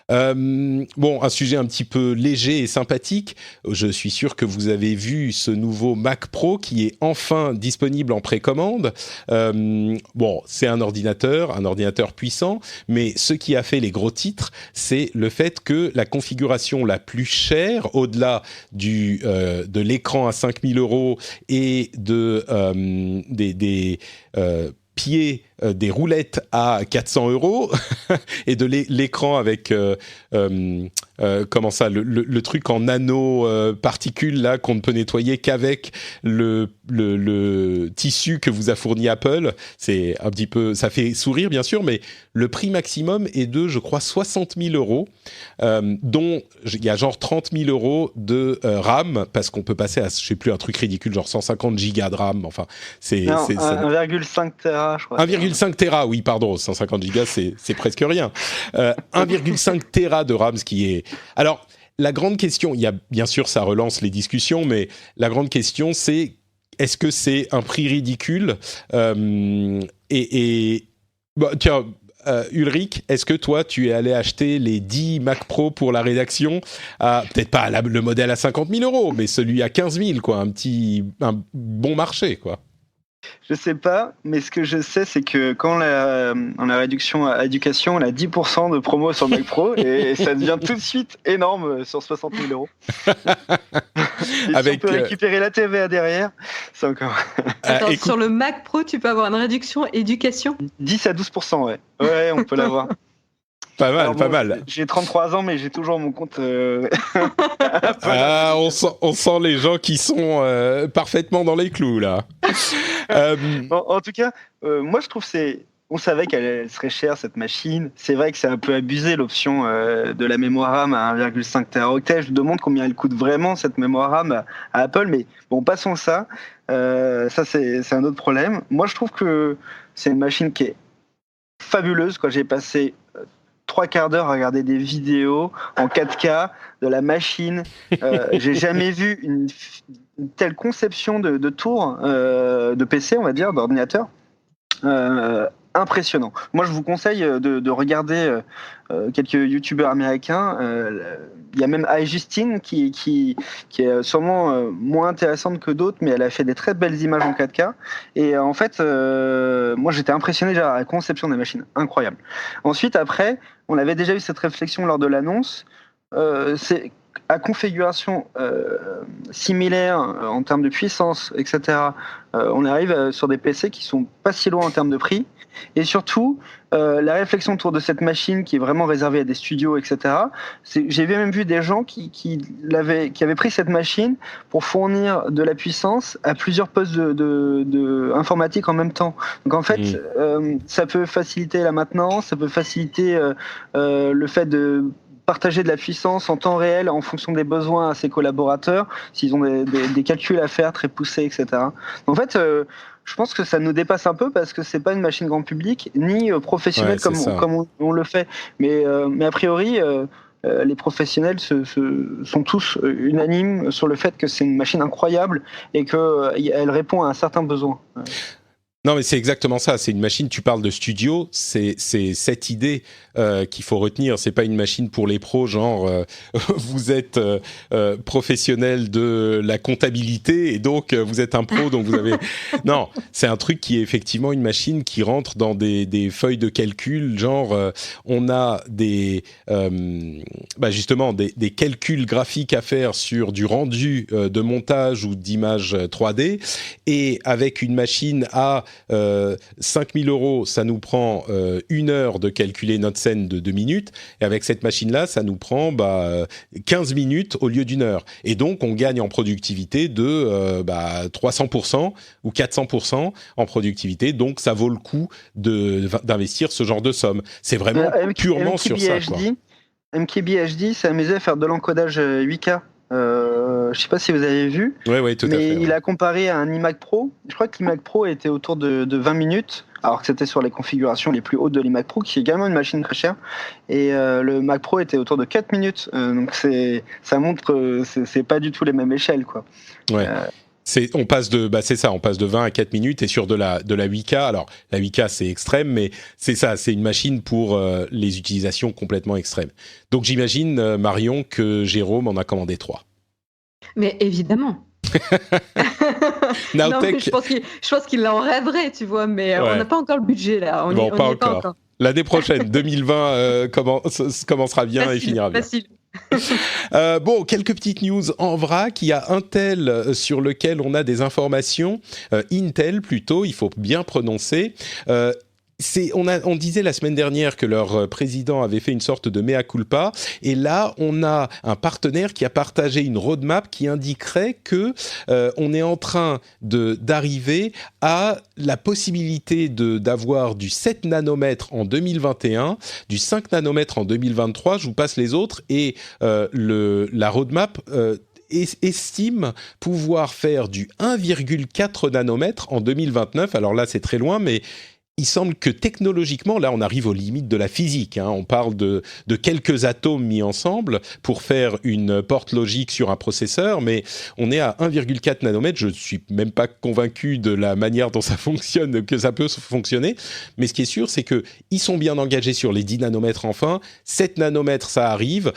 Bon, un sujet un petit peu léger et sympathique. Je suis sûr que vous avez vu ce nouveau Mac Pro qui est enfin disponible en précommande. Bon, c'est un ordinateur puissant, mais ce qui a fait les gros titres, c'est le fait que la configuration la plus chère, au-delà de l'écran à 5 000 € et des pieds, des roulettes à 400 € et de l'écran avec comment ça, le truc en nano particules là qu'on ne peut nettoyer qu'avec le tissu que vous a fourni Apple. C'est un petit peu, ça fait sourire bien sûr, mais le prix maximum est de, je crois, 60 000 €, dont il y a genre 30 000 € de RAM, parce qu'on peut passer à, je sais plus, un truc ridicule, genre 150 gigas de RAM. Enfin, c'est 1,5 Tera, je crois. 1,5 Tera, oui, pardon, 150 gigas, c'est presque rien. 1,5 Tera de RAM, ce qui est... Alors, la grande question, il y a, bien sûr, ça relance les discussions, mais la grande question, c'est est-ce que c'est un prix ridicule Bon, tiens, Ulrich, est-ce que toi, tu es allé acheter les 10 Mac Pro pour la rédaction peut-être pas le modèle à 50 000 €, mais celui à 15 000, quoi, un bon marché, quoi. Je sais pas, mais ce que je sais, c'est que quand on a réduction à éducation, on a 10% de promo sur Mac Pro et ça devient tout de suite énorme sur 60 000 €. Et si on peut récupérer la TVA derrière, c'est encore... Attends, sur le Mac Pro, tu peux avoir une réduction éducation ? 10 à 12%, ouais. Ouais, on peut l'avoir. Pas mal, Alors, pas mal. J'ai 33 ans, mais j'ai toujours mon compte. On sent les gens qui sont parfaitement dans les clous, là. En tout cas, moi, je trouve on savait qu'elle serait chère, cette machine. C'est vrai que c'est un peu abusé, l'option de la mémoire RAM à 1,5 Teraoctet. Je me demande combien elle coûte vraiment, cette mémoire RAM à Apple. Mais bon, passons ça. Ça, c'est un autre problème. Moi, je trouve que c'est une machine qui est fabuleuse. J'ai passé 3 quarts d'heure à regarder des vidéos en 4K de la machine. J'ai jamais vu une telle conception de tour de PC, on va dire, d'ordinateur. Impressionnant. Moi, je vous conseille de regarder quelques youtubeurs américains. Il y a même iJustine qui est sûrement moins intéressante que d'autres, mais elle a fait des très belles images en 4K. Et en fait, moi, j'étais impressionné déjà à la conception des machines. Incroyable. Ensuite, après, on avait déjà eu cette réflexion lors de l'annonce. C'est à configuration similaire en termes de puissance, etc. On arrive sur des PC qui sont pas si loin en termes de prix. Et surtout, la réflexion autour de cette machine qui est vraiment réservée à des studios, etc. J'ai même vu des gens qui avaient pris cette machine pour fournir de la puissance à plusieurs postes de informatique en même temps. Donc en fait, ça peut faciliter la maintenance, ça peut faciliter le fait de partager de la puissance en temps réel en fonction des besoins à ses collaborateurs, s'ils ont des calculs à faire très poussés, etc. En fait, je pense que ça nous dépasse un peu parce que c'est pas une machine grand public ni professionnelle comme on le fait. Mais a priori, les professionnels sont tous unanimes sur le fait que c'est une machine incroyable et qu'elle répond à un certain besoin. Non, mais c'est exactement ça. C'est une machine, tu parles de studio, c'est cette idée qu'il faut retenir. C'est pas une machine pour les pros, genre vous êtes professionnel de la comptabilité et donc vous êtes un pro, donc vous avez... Non, c'est un truc qui est effectivement une machine qui rentre dans des feuilles de calcul, genre on a justement des calculs graphiques à faire sur du rendu de montage ou d'image 3D, et avec une machine à 5 000 €, ça nous prend 1 heure de calculer notre scène de 2 minutes, et avec cette machine-là, ça nous prend 15 minutes au lieu d'1 heure. Et donc, on gagne en productivité de 300% ou 400% en productivité, donc ça vaut le coup d'investir ce genre de somme. C'est vraiment purement sur ça, quoi. MKBHD s'est amusé à faire de l'encodage 8K. Je sais pas si vous avez vu, oui, tout à fait. Il a comparé à un iMac Pro. Je crois que l'iMac Pro était autour de 20 minutes, alors que c'était sur les configurations les plus hautes de l'iMac Pro, qui est également une machine très chère. Et le Mac Pro était autour de 4 minutes. Donc ça montre que c'est pas du tout les mêmes échelles, quoi. Ouais. On passe de 20 à 4 minutes et sur de la 8K. Alors, la 8K, c'est extrême, mais c'est ça, c'est une machine pour les utilisations complètement extrêmes. Donc, j'imagine, Marion, que Jérôme en a commandé 3. Mais évidemment. Non, mais je pense qu'il en rêverait, tu vois, mais on n'a pas encore le budget, là. On pas encore. L'année prochaine, 2020, commencera bien et finira bien. Facile. Bon, quelques petites news en vrac. Il y a Intel sur lequel on a des informations. Intel plutôt, il faut bien prononcer. On disait la semaine dernière que leur président avait fait une sorte de mea culpa, et là on a un partenaire qui a partagé une roadmap qui indiquerait que on est en train d'arriver à la possibilité d'avoir du 7 nanomètres en 2021, du 5 nanomètres en 2023. Je vous passe les autres, et la roadmap estime pouvoir faire du 1,4 nanomètre en 2029. Alors là c'est très loin, mais il semble que technologiquement, là, on arrive aux limites de la physique. On parle de quelques atomes mis ensemble pour faire une porte logique sur un processeur, mais on est à 1,4 nanomètres. Je ne suis même pas convaincu de la manière dont ça fonctionne, que ça peut fonctionner. Mais ce qui est sûr, c'est qu'ils sont bien engagés sur les 10 nanomètres enfin. 7 nanomètres, ça arrive.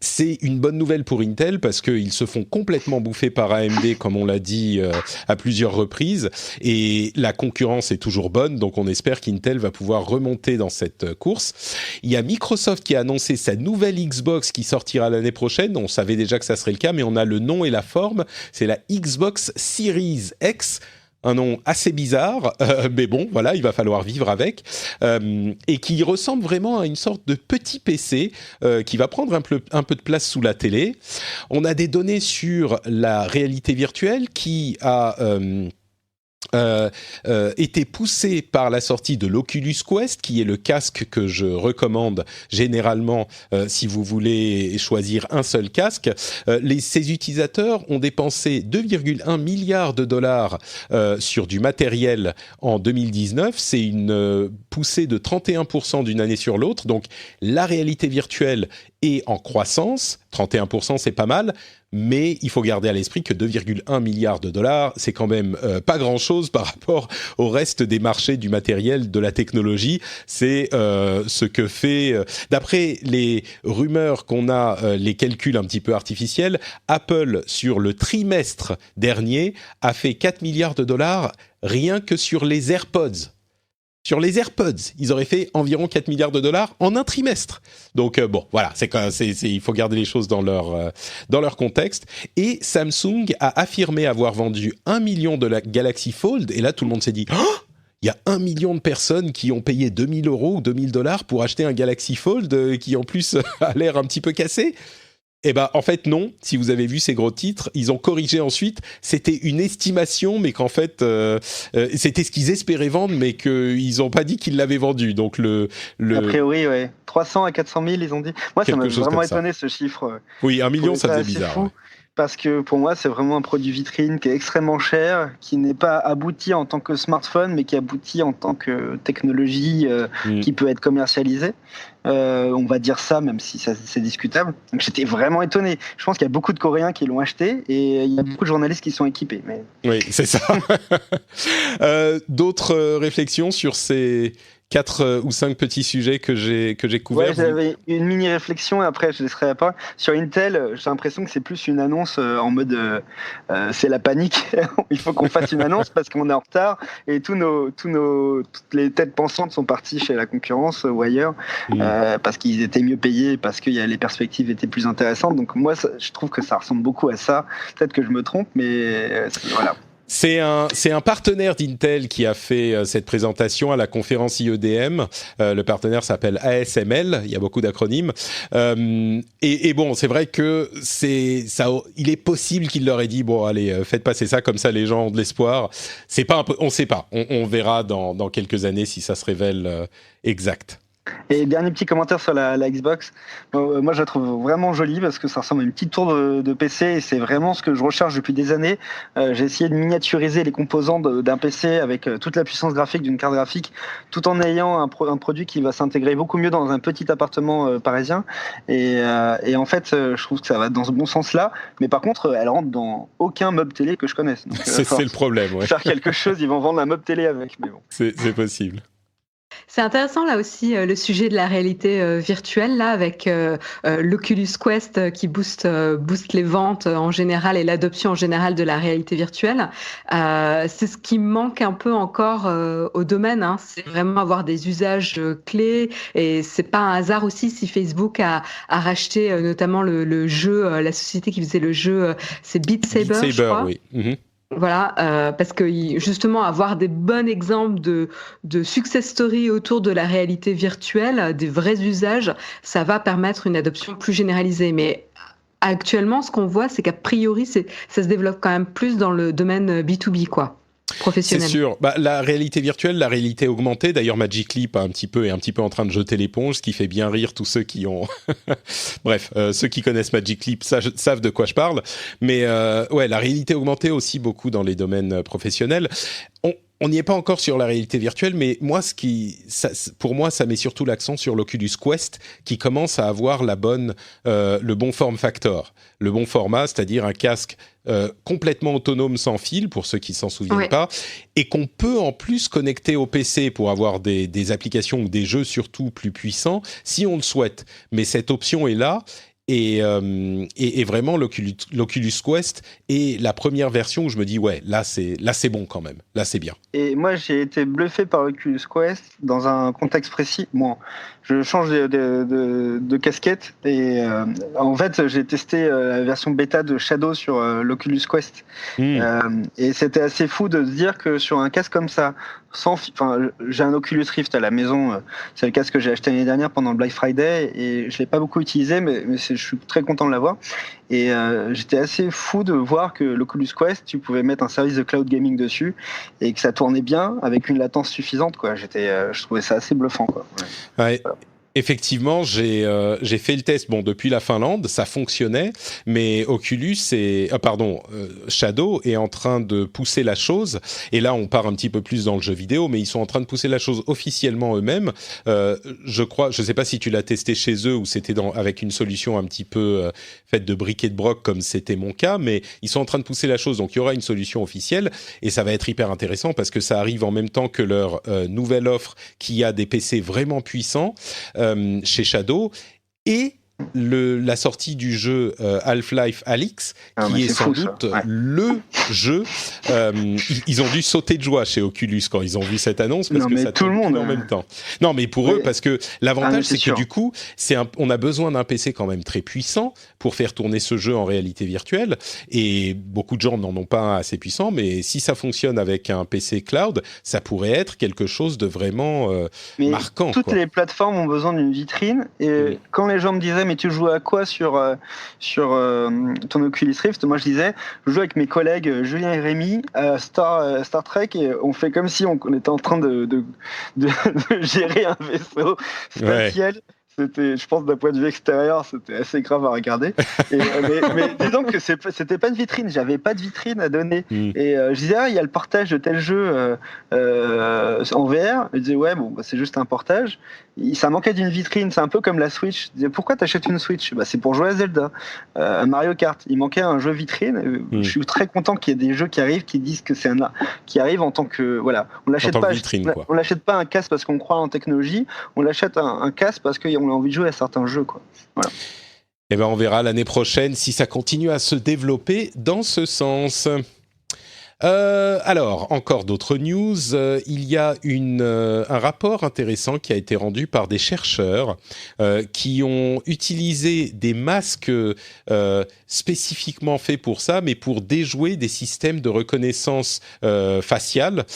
C'est une bonne nouvelle pour Intel parce qu'ils se font complètement bouffer par AMD, comme on l'a dit à plusieurs reprises. Et la concurrence est toujours bonne. Donc on espère qu'Intel va pouvoir remonter dans cette course. Il y a Microsoft qui a annoncé sa nouvelle Xbox qui sortira l'année prochaine. On savait déjà que ça serait le cas, mais on a le nom et la forme. C'est la Xbox Series X. Un nom assez bizarre, mais bon, voilà, il va falloir vivre avec, et qui ressemble vraiment à une sorte de petit PC qui va prendre un peu de place sous la télé. On a des données sur la réalité virtuelle qui a été poussé par la sortie de l'Oculus Quest, qui est le casque que je recommande généralement si vous voulez choisir un seul casque. Ces utilisateurs ont dépensé 2,1 milliards de dollars sur du matériel en 2019. C'est une poussée de 31% d'une année sur l'autre. Donc la réalité virtuelle est en croissance. 31%, c'est pas mal. Mais il faut garder à l'esprit que 2,1 milliards de dollars, c'est quand même pas grand-chose par rapport au reste des marchés du matériel, de la technologie. C'est ce que fait, d'après les rumeurs qu'on a, les calculs un petit peu artificiels, Apple, sur le trimestre dernier, a fait 4 milliards de dollars rien que sur les AirPods. Sur les AirPods, ils auraient fait environ 4 milliards de dollars en un trimestre. Donc bon, voilà, il faut garder les choses dans leur contexte. Et Samsung a affirmé avoir vendu 1 million de la Galaxy Fold. Et là, tout le monde s'est dit oh, il y a 1 million de personnes qui ont payé 2 000 € ou 2 000 $ pour acheter un Galaxy Fold qui en plus a l'air un petit peu cassé. Eh ben, en fait, non. Si vous avez vu ces gros titres, ils ont corrigé ensuite. C'était une estimation, mais qu'en fait, c'était ce qu'ils espéraient vendre, mais qu'ils n'ont pas dit qu'ils l'avaient vendu. Donc, A priori, ouais. 300 à 400 000, ils ont dit. Moi, ça m'a vraiment étonné, ce chiffre. Oui, 1 million, ça faisait bizarre. Ouais. Parce que pour moi, c'est vraiment un produit vitrine qui est extrêmement cher, qui n'est pas abouti en tant que smartphone, mais qui aboutit en tant que technologie qui peut être commercialisée. On va dire ça, même si c'est discutable. Donc j'étais vraiment étonné. Je pense qu'il y a beaucoup de Coréens qui l'ont acheté et il y a beaucoup de journalistes qui sont équipés. Mais... Oui, c'est ça. D'autres réflexions sur ces 4 ou 5 petits sujets que j'ai couverts. Ouais, j'avais une mini réflexion et après je laisserai la parole. Sur Intel, j'ai l'impression que c'est plus une annonce en mode c'est la panique. Il faut qu'on fasse une annonce parce qu'on est en retard et toutes les têtes pensantes sont parties chez la concurrence ou ailleurs parce qu'ils étaient mieux payés, parce que les perspectives étaient plus intéressantes. Donc moi, je trouve que ça ressemble beaucoup à ça. Peut-être que je me trompe, mais voilà. C'est un partenaire d'Intel qui a fait cette présentation à la conférence IEDM. Le partenaire s'appelle ASML, il y a beaucoup d'acronymes. Et bon, c'est vrai que il est possible qu'il leur ait dit bon allez, faites passer ça comme ça, les gens ont de l'espoir. On sait pas, on verra dans quelques années si ça se révèle exact. Et dernier petit commentaire sur la Xbox. Moi, je la trouve vraiment jolie parce que ça ressemble à une petite tour de PC et c'est vraiment ce que je recherche depuis des années. J'ai essayé de miniaturiser les composants d'un PC avec toute la puissance graphique d'une carte graphique, tout en ayant un produit qui va s'intégrer beaucoup mieux dans un petit appartement parisien. Et en fait, je trouve que ça va dans ce bon sens-là. Mais par contre, elle rentre dans aucun meuble télé que je connaisse. Donc, c'est le problème. Ouais. Faire quelque chose, ils vont vendre un meuble télé avec. Mais bon. C'est possible. C'est intéressant là aussi le sujet de la réalité virtuelle là avec l'Oculus Quest qui booste les ventes en général et l'adoption en général de la réalité virtuelle. C'est ce qui manque un peu encore au domaine. Hein. C'est vraiment avoir des usages clés et c'est pas un hasard aussi si Facebook a racheté notamment le jeu, la société qui faisait le jeu, c'est Beat Saber, je crois. Oui. Mm-hmm. Voilà, parce que justement avoir des bons exemples de success story autour de la réalité virtuelle, des vrais usages, ça va permettre une adoption plus généralisée. Mais actuellement, ce qu'on voit, c'est qu'a priori, ça se développe quand même plus dans le domaine B2B, quoi. Professionnel. C'est sûr. La réalité virtuelle, la réalité augmentée. D'ailleurs, Magic Leap est un petit peu en train de jeter l'éponge, ce qui fait bien rire tous ceux qui ont. Bref, ceux qui connaissent Magic Leap savent de quoi je parle. Mais ouais, la réalité augmentée aussi beaucoup dans les domaines professionnels. On n'y est pas encore sur la réalité virtuelle, mais moi, pour moi, ça met surtout l'accent sur l'Oculus Quest, qui commence à avoir le bon form factor, le bon format, c'est-à-dire un casque complètement autonome sans fil, pour ceux qui s'en souviennent pas, et qu'on peut en plus connecter au PC pour avoir des applications ou des jeux surtout plus puissants, si on le souhaite. Mais cette option est là. Et vraiment, l'Oculus Quest est la première version où je me dis, ouais, là c'est bon quand même, là c'est bien. Et moi, j'ai été bluffé par l'Oculus Quest dans un contexte précis. Bon, je change de casquette et en fait, j'ai testé la version bêta de Shadow sur l'Oculus Quest. Et c'était assez fou de se dire que sur un casque comme ça, j'ai un Oculus Rift à la maison, c'est le casque que j'ai acheté l'année dernière pendant le Black Friday et je l'ai pas beaucoup utilisé, mais je suis très content de l'avoir. Et j'étais assez fou de voir que l'Oculus Quest, tu pouvais mettre un service de cloud gaming dessus et que ça tournait bien avec une latence suffisante, quoi. Je trouvais ça assez bluffant, quoi. Ouais. Voilà. Effectivement, j'ai fait le test. Bon, depuis la Finlande, ça fonctionnait, mais Shadow est en train de pousser la chose. Et là, on part un petit peu plus dans le jeu vidéo, mais ils sont en train de pousser la chose officiellement eux-mêmes. Je sais pas si tu l'as testé chez eux ou c'était avec une solution un petit peu faite de briques et de broc comme c'était mon cas, mais ils sont en train de pousser la chose. Donc, il y aura une solution officielle et ça va être hyper intéressant parce que ça arrive en même temps que leur nouvelle offre qui a des PC vraiment puissants. Chez Shadow et la sortie du jeu Half-Life Alyx, qui est sans doute le jeu. Ils ont dû sauter de joie chez Oculus quand ils ont vu cette annonce parce que ça tout le monde en même temps. Non, mais pour eux, parce que l'avantage, c'est que du coup, on a besoin d'un PC quand même très puissant pour faire tourner ce jeu en réalité virtuelle. Et beaucoup de gens n'en ont pas un assez puissant, mais si ça fonctionne avec un PC cloud, ça pourrait être quelque chose de vraiment marquant. Toutes les plateformes ont besoin d'une vitrine. Et quand les gens me disaient mais tu joues à quoi sur ton Oculus Rift? Moi je disais, je joue avec mes collègues Julien et Rémi à Star Trek et on fait comme si on était en train de gérer un vaisseau spatial. C'était, je pense, d'un point de vue extérieur, c'était assez grave à regarder. Mais disons que c'était pas une vitrine, j'avais pas de vitrine à donner. Et je disais, il y a le portage de tel jeu en VR. Je disais, ouais, bon, c'est juste un portage. Ça manquait d'une vitrine, c'est un peu comme la Switch. Je disais, pourquoi t'achètes une Switch? C'est pour jouer à Zelda, à Mario Kart. Il manquait un jeu vitrine. Je suis très content qu'il y ait des jeux qui arrivent, qui disent que c'est qui arrivent en tant que, voilà, on l'achète pas. On l'achète pas un casque parce qu'on croit en technologie. On l'achète un casque parce qu'on a envie de jouer à certains jeux, quoi. Voilà. Eh ben, on verra l'année prochaine si ça continue à se développer dans ce sens. Alors, encore d'autres news. Il y a un rapport intéressant qui a été rendu par des chercheurs qui ont utilisé des masques spécifiquement faits pour ça, mais pour déjouer des systèmes de reconnaissance faciale.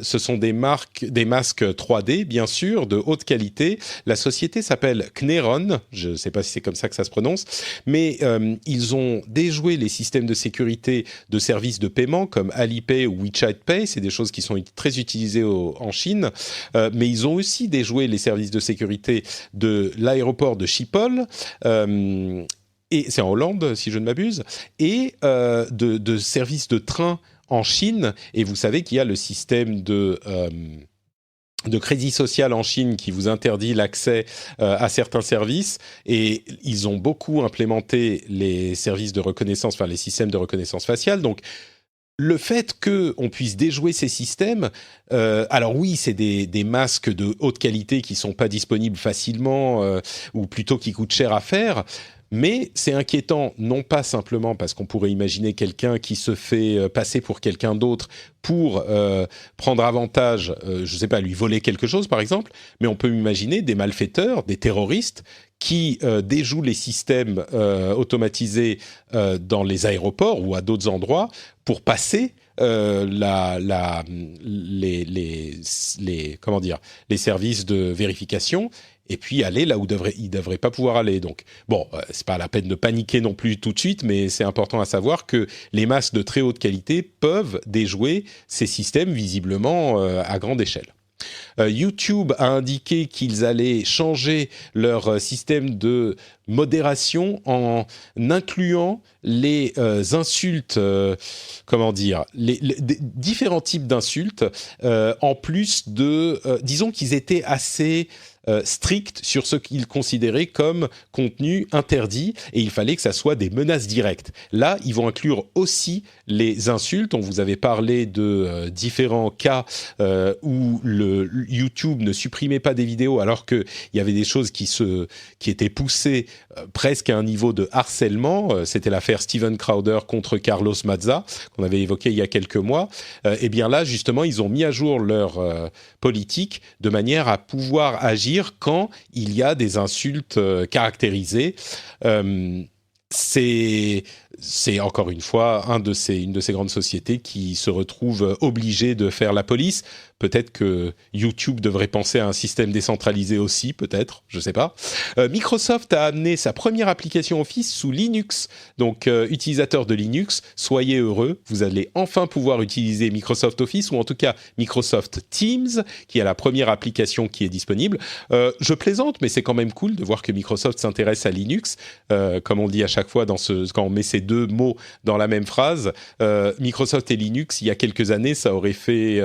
Ce sont des masques 3D, bien sûr, de haute qualité. La société s'appelle Kneron, je ne sais pas si c'est comme ça que ça se prononce, mais ils ont déjoué les systèmes de sécurité de services de paiement comme Ali Alipay ou WeChat Pay, c'est des choses qui sont très utilisées en Chine, mais ils ont aussi déjoué les services de sécurité de l'aéroport de Schiphol, et c'est en Hollande si je ne m'abuse, et de services de train en Chine, et vous savez qu'il y a le système de crédit social en Chine qui vous interdit l'accès à certains services, et ils ont beaucoup implémenté les services de reconnaissance, enfin les systèmes de reconnaissance faciale. Donc le fait qu'on puisse déjouer ces systèmes, alors oui, c'est des masques de haute qualité qui sont pas disponibles facilement, ou plutôt qui coûtent cher à faire. Mais c'est inquiétant, non pas simplement parce qu'on pourrait imaginer quelqu'un qui se fait passer pour quelqu'un d'autre pour prendre avantage, je ne sais pas, lui voler quelque chose par exemple, mais on peut imaginer des malfaiteurs, des terroristes qui déjouent les systèmes automatisés dans les aéroports ou à d'autres endroits pour passer les services de vérification, et puis aller là où ils ne devraient pas pouvoir aller. Donc, bon, c'est pas la peine de paniquer non plus tout de suite, mais c'est important à savoir que les masques de très haute qualité peuvent déjouer ces systèmes visiblement à grande échelle. YouTube a indiqué qu'ils allaient changer leur système de modération en incluant les insultes, les différents types d'insultes, en plus de... disons qu'ils étaient assez stricts sur ce qu'ils considéraient comme contenu interdit, et il fallait que ça soit des menaces directes. Là, ils vont inclure aussi les insultes. On vous avait parlé de différents cas où YouTube ne supprimait pas des vidéos alors qu'il y avait des choses qui étaient poussées presque à un niveau de harcèlement. C'était l'affaire Steven Crowder contre Carlos Maza, qu'on avait évoqué il y a quelques mois. Et bien là, justement, ils ont mis à jour leur politique de manière à pouvoir agir quand il y a des insultes caractérisées. C'est encore une fois une de ces grandes sociétés qui se retrouve obligée de faire la police. Peut-être que YouTube devrait penser à un système décentralisé aussi, peut-être, je ne sais pas. Microsoft a amené sa première application Office sous Linux. Donc, utilisateurs de Linux, soyez heureux. Vous allez enfin pouvoir utiliser Microsoft Office, ou en tout cas Microsoft Teams, qui est la première application qui est disponible. Je plaisante, mais c'est quand même cool de voir que Microsoft s'intéresse à Linux. Comme on dit à chaque fois quand on met ces deux mots dans la même phrase, Microsoft et Linux, il y a quelques années, ça aurait fait...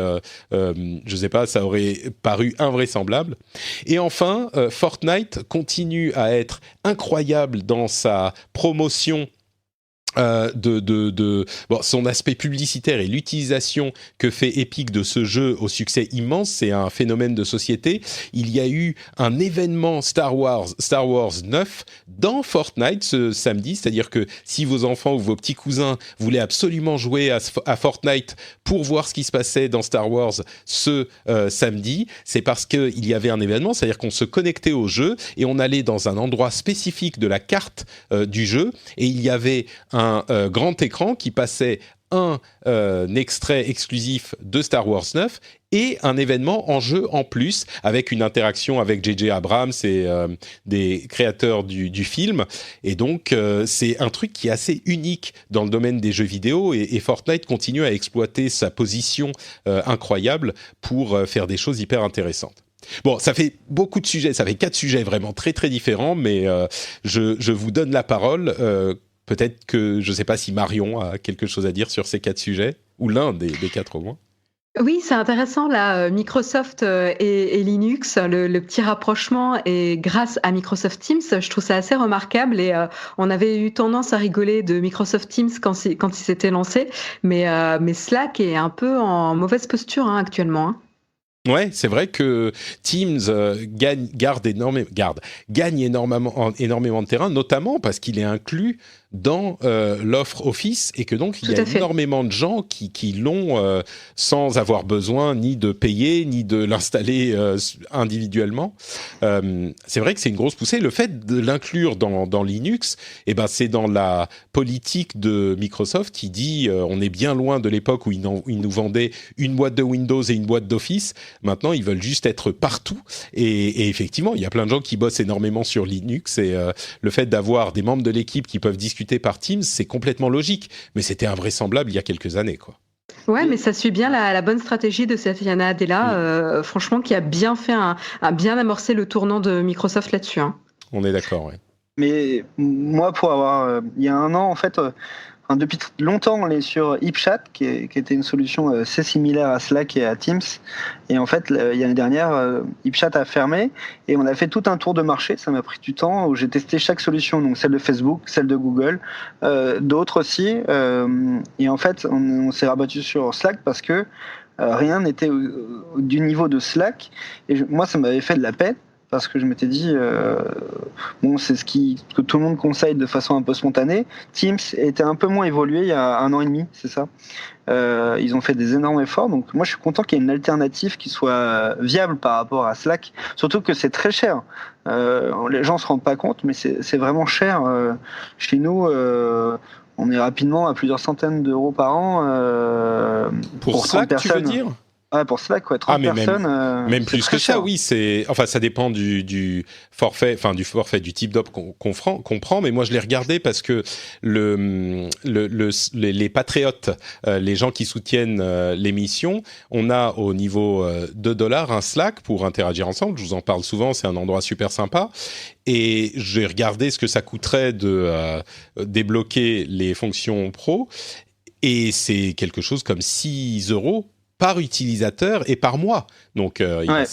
je sais pas, ça aurait paru invraisemblable. Et enfin, Fortnite continue à être incroyable dans sa promotion son aspect publicitaire et l'utilisation que fait Epic de ce jeu au succès immense. C'est un phénomène de société. Il y a eu un événement Star Wars 9 dans Fortnite ce samedi, c'est-à-dire que si vos enfants ou vos petits cousins voulaient absolument jouer à Fortnite pour voir ce qui se passait dans Star Wars ce samedi, c'est parce qu'il y avait un événement, c'est-à-dire qu'on se connectait au jeu et on allait dans un endroit spécifique de la carte du jeu, et il y avait un grand écran qui passait un extrait exclusif de Star Wars 9 et un événement en jeu en plus, avec une interaction avec J.J. Abrams et des créateurs du film. Et donc, c'est un truc qui est assez unique dans le domaine des jeux vidéo, et Fortnite continue à exploiter sa position incroyable pour faire des choses hyper intéressantes. Bon, ça fait beaucoup de sujets, ça fait 4 sujets vraiment très très différents, mais je vous donne la parole. Peut-être que, je ne sais pas si Marion a quelque chose à dire sur ces 4 sujets, ou l'un des 4 au moins. Oui, c'est intéressant là, Microsoft et Linux, le petit rapprochement, et grâce à Microsoft Teams, je trouve ça assez remarquable, et on avait eu tendance à rigoler de Microsoft Teams quand il s'était lancé, mais Slack est un peu en mauvaise posture actuellement. Ouais, c'est vrai que Teams gagne énormément de terrain, notamment parce qu'il est inclus dans l'offre Office, et que donc il y a énormément de gens qui l'ont sans avoir besoin ni de payer ni de l'installer individuellement. C'est vrai que c'est une grosse poussée. Le fait de l'inclure dans Linux, c'est dans la politique de Microsoft qui dit on est bien loin de l'époque où ils nous vendaient une boîte de Windows et une boîte d'Office. Maintenant, ils veulent juste être partout. Et effectivement, il y a plein de gens qui bossent énormément sur Linux, et le fait d'avoir des membres de l'équipe qui peuvent discuter par Teams, c'est complètement logique, mais c'était invraisemblable il y a quelques années, quoi. Ouais, mais ça suit bien la bonne stratégie de Satya Nadella, franchement, qui a bien fait a bien amorcé le tournant de Microsoft là-dessus. Hein. On est d'accord, oui. Mais moi, pour avoir, il y a un an, en fait, depuis longtemps, on est sur HipChat, qui était une solution assez similaire à Slack et à Teams. Et en fait, l'année dernière, HipChat a fermé et on a fait tout un tour de marché. Ça m'a pris du temps où j'ai testé chaque solution, donc celle de Facebook, celle de Google, d'autres aussi. Et en fait, on s'est rabattu sur Slack parce que rien n'était du niveau de Slack. Et moi, ça m'avait fait de la peine. Parce que je m'étais dit, bon, c'est que tout le monde conseille de façon un peu spontanée. Teams était un peu moins évolué il y a 1 an et demi, c'est ça. Ils ont fait des énormes efforts. Donc moi, je suis content qu'il y ait une alternative qui soit viable par rapport à Slack. Surtout que c'est très cher. Les gens se rendent pas compte, mais c'est vraiment cher. Chez nous, on est rapidement à plusieurs centaines d'euros par an. Pour Slack, 30 personnes. Tu veux dire ? Ouais, pour Slack, quoi, 30 personnes. Même plus que ça, oui. Ça dépend du forfait, du type d'offre qu'on prend. Mais moi, je l'ai regardé parce que les patriotes, les gens qui soutiennent l'émission, on a au niveau $2 un Slack pour interagir ensemble. Je vous en parle souvent. C'est un endroit super sympa. Et j'ai regardé ce que ça coûterait de débloquer les fonctions pro. Et c'est quelque chose comme 6 € par utilisateur et par mois. Donc, en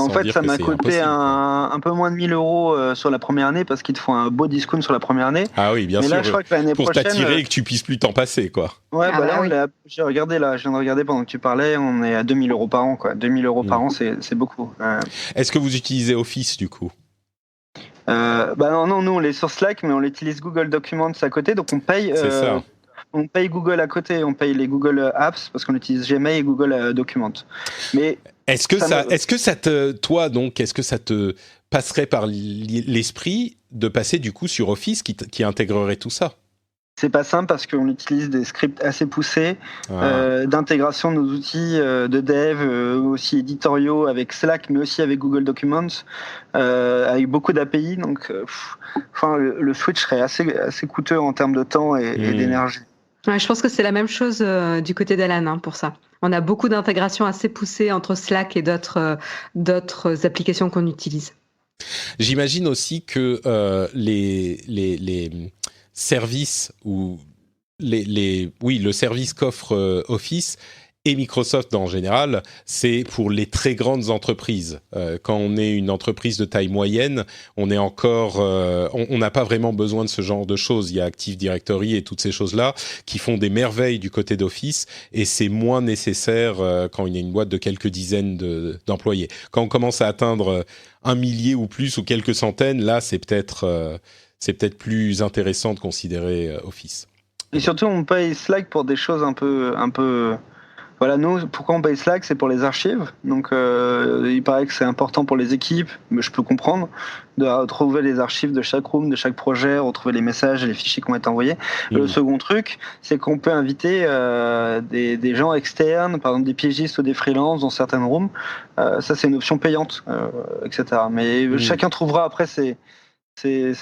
fait, ça m'a coûté un peu moins de 1 000 € sur la première année parce qu'ils te font un beau discount sur la première année. Ah oui, bien sûr. Mais là, je crois que l'année pour prochaine, t'attirer et que tu puisses plus t'en passer, quoi. Ouais, j'ai regardé là, je viens de regarder pendant que tu parlais, on est à 2 000 € par an, quoi. 2 000 € par an, c'est beaucoup. Est-ce que vous utilisez Office, du coup? Non, nous, on est sur Slack, mais on utilise Google Documents à côté, donc on paye. C'est ça. On paye Google à côté, on paye les Google Apps parce qu'on utilise Gmail et Google Documents. Mais est-ce que ça te passerait par l'esprit de passer du coup sur Office qui intégrerait tout ça? C'est pas simple parce qu'on utilise des scripts assez poussés d'intégration de nos outils de dev, aussi éditoriaux avec Slack, mais aussi avec Google Documents, avec beaucoup d'API. Donc, le switch serait assez coûteux en termes de temps et d'énergie. Ouais, je pense que c'est la même chose du côté d'Alan pour ça. On a beaucoup d'intégrations assez poussées entre Slack et d'autres applications qu'on utilise. J'imagine aussi que les services ou le service qu'offre Office et Microsoft en général, c'est pour les très grandes entreprises. Quand on est une entreprise de taille moyenne, on est encore, on n'a pas vraiment besoin de ce genre de choses. Il y a Active Directory et toutes ces choses-là qui font des merveilles du côté d'Office, et c'est moins nécessaire quand il y a une boîte de quelques dizaines d'employés. Quand on commence à atteindre 1 millier ou plus ou quelques centaines, là, c'est peut-être plus intéressant de considérer Office. Et surtout, on paye Slack pour des choses un peu. Voilà, nous, pourquoi on paye Slack, c'est pour les archives. Donc, il paraît que c'est important pour les équipes, mais je peux comprendre, de retrouver les archives de chaque room, de chaque projet, retrouver les messages et les fichiers qui ont été envoyés. Le second truc, c'est qu'on peut inviter des gens externes, par exemple des pigistes ou des freelances dans certaines rooms. Ça, c'est une option payante, etc. Mais chacun trouvera après les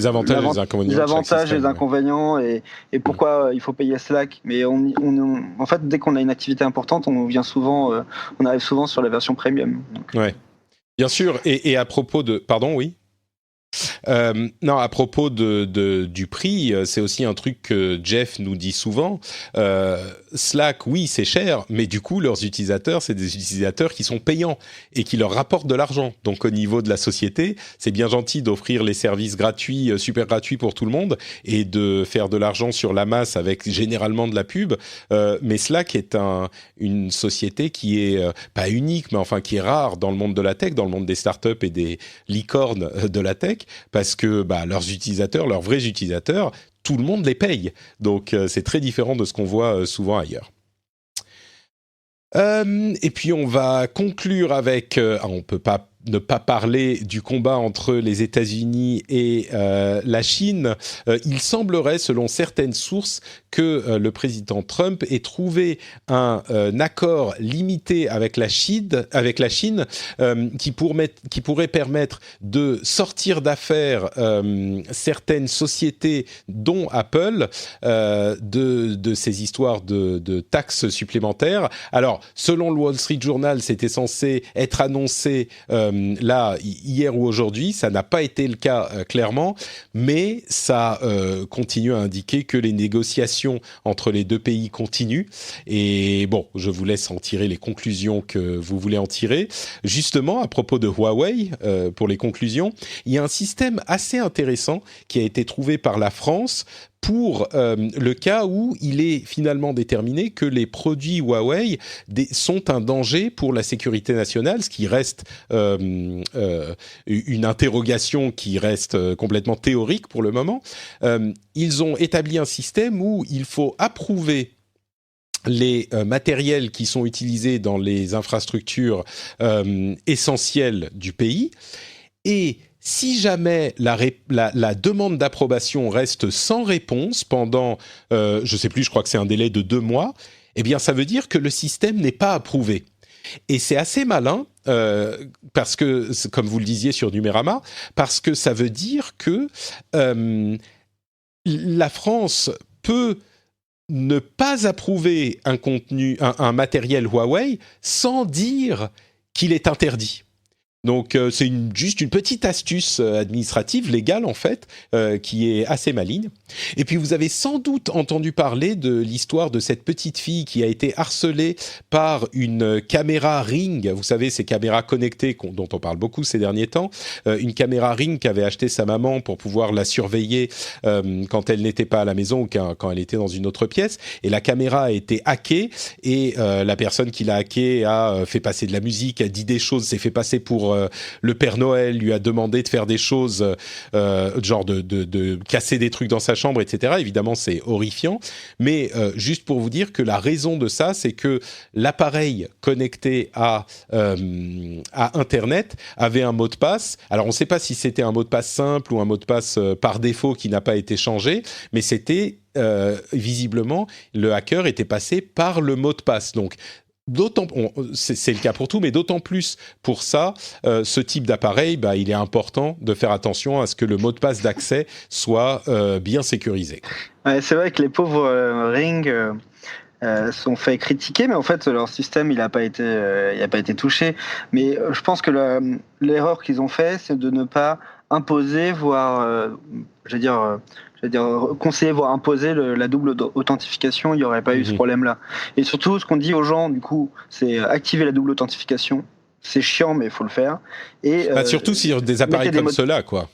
avantages et les inconvénients. Les avantages et les inconvénients et pourquoi il faut payer Slack. Mais en fait, dès qu'on a une activité importante, on arrive souvent sur la version premium. Donc. Ouais, bien sûr. Et à propos de, pardon, oui. Non, à propos du prix, c'est aussi un truc que Jeff nous dit souvent. Slack, oui, c'est cher, mais du coup, leurs utilisateurs, c'est des utilisateurs qui sont payants et qui leur rapportent de l'argent. Donc, au niveau de la société, c'est bien gentil d'offrir les services gratuits, super gratuits pour tout le monde, et de faire de l'argent sur la masse avec généralement de la pub. Mais Slack est une société qui est pas unique, mais enfin qui est rare dans le monde de la tech, dans le monde des startups et des licornes de la tech, parce que leurs utilisateurs, leurs vrais utilisateurs, tout le monde les paye. Donc, c'est très différent de ce qu'on voit souvent ailleurs. Et puis, on va conclure avec... on ne peut pas ne pas parler du combat entre les États-Unis et la Chine. Il semblerait, selon certaines sources, que le président Trump ait trouvé un accord limité avec la Chine qui pourrait permettre de sortir d'affaires certaines sociétés, dont Apple, de ces histoires de taxes supplémentaires. Alors, selon le Wall Street Journal, c'était censé être annoncé là, hier ou aujourd'hui. Ça n'a pas été le cas clairement, mais ça continue à indiquer que les négociations entre les deux pays continuent. Et bon, je vous laisse en tirer les conclusions que vous voulez en tirer. Justement, à propos de Huawei, pour les conclusions, il y a un système assez intéressant qui a été trouvé par la France pour le cas où il est finalement déterminé que les produits Huawei sont un danger pour la sécurité nationale, ce qui reste une interrogation qui reste complètement théorique pour le moment. Ils ont établi un système où il faut approuver les matériels qui sont utilisés dans les infrastructures essentielles du pays, et si jamais la demande d'approbation reste sans réponse pendant, je ne sais plus, je crois que c'est un délai de 2 mois, eh bien ça veut dire que le système n'est pas approuvé. Et c'est assez malin, parce que, comme vous le disiez sur Numérama, parce que ça veut dire que la France peut ne pas approuver un matériel Huawei sans dire qu'il est interdit. Donc c'est juste une petite astuce administrative, légale en fait, qui est assez maligne. Et puis vous avez sans doute entendu parler de l'histoire de cette petite fille qui a été harcelée par une caméra Ring. Vous savez, ces caméras connectées dont on parle beaucoup ces derniers temps. Une caméra Ring qu'avait acheté sa maman pour pouvoir la surveiller quand elle n'était pas à la maison ou quand elle était dans une autre pièce. Et la caméra a été hackée et la personne qui l'a hackée a fait passer de la musique, a dit des choses, s'est fait passer pour le Père Noël, lui a demandé de faire des choses, genre de casser des trucs dans sa chambre, etc. Évidemment, c'est horrifiant. Mais juste pour vous dire que la raison de ça, c'est que l'appareil connecté à Internet avait un mot de passe. Alors, on ne sait pas si c'était un mot de passe simple ou un mot de passe par défaut qui n'a pas été changé, mais c'était visiblement, le hacker était passé par le mot de passe. Donc, c'est le cas pour tout, mais d'autant plus pour ça, ce type d'appareil, il est important de faire attention à ce que le mot de passe d'accès soit bien sécurisé. Ouais, c'est vrai que les pauvres Ring sont fait critiquer, mais en fait leur système il n'a pas été touché. Mais je pense que l'erreur qu'ils ont fait, c'est de ne pas imposer, voire conseiller, voire imposer la double authentification. Il n'y aurait pas eu ce problème-là. Et surtout, ce qu'on dit aux gens, du coup, c'est activer la double authentification. C'est chiant, mais il faut le faire. Et surtout sur des appareils comme ceux-là, quoi.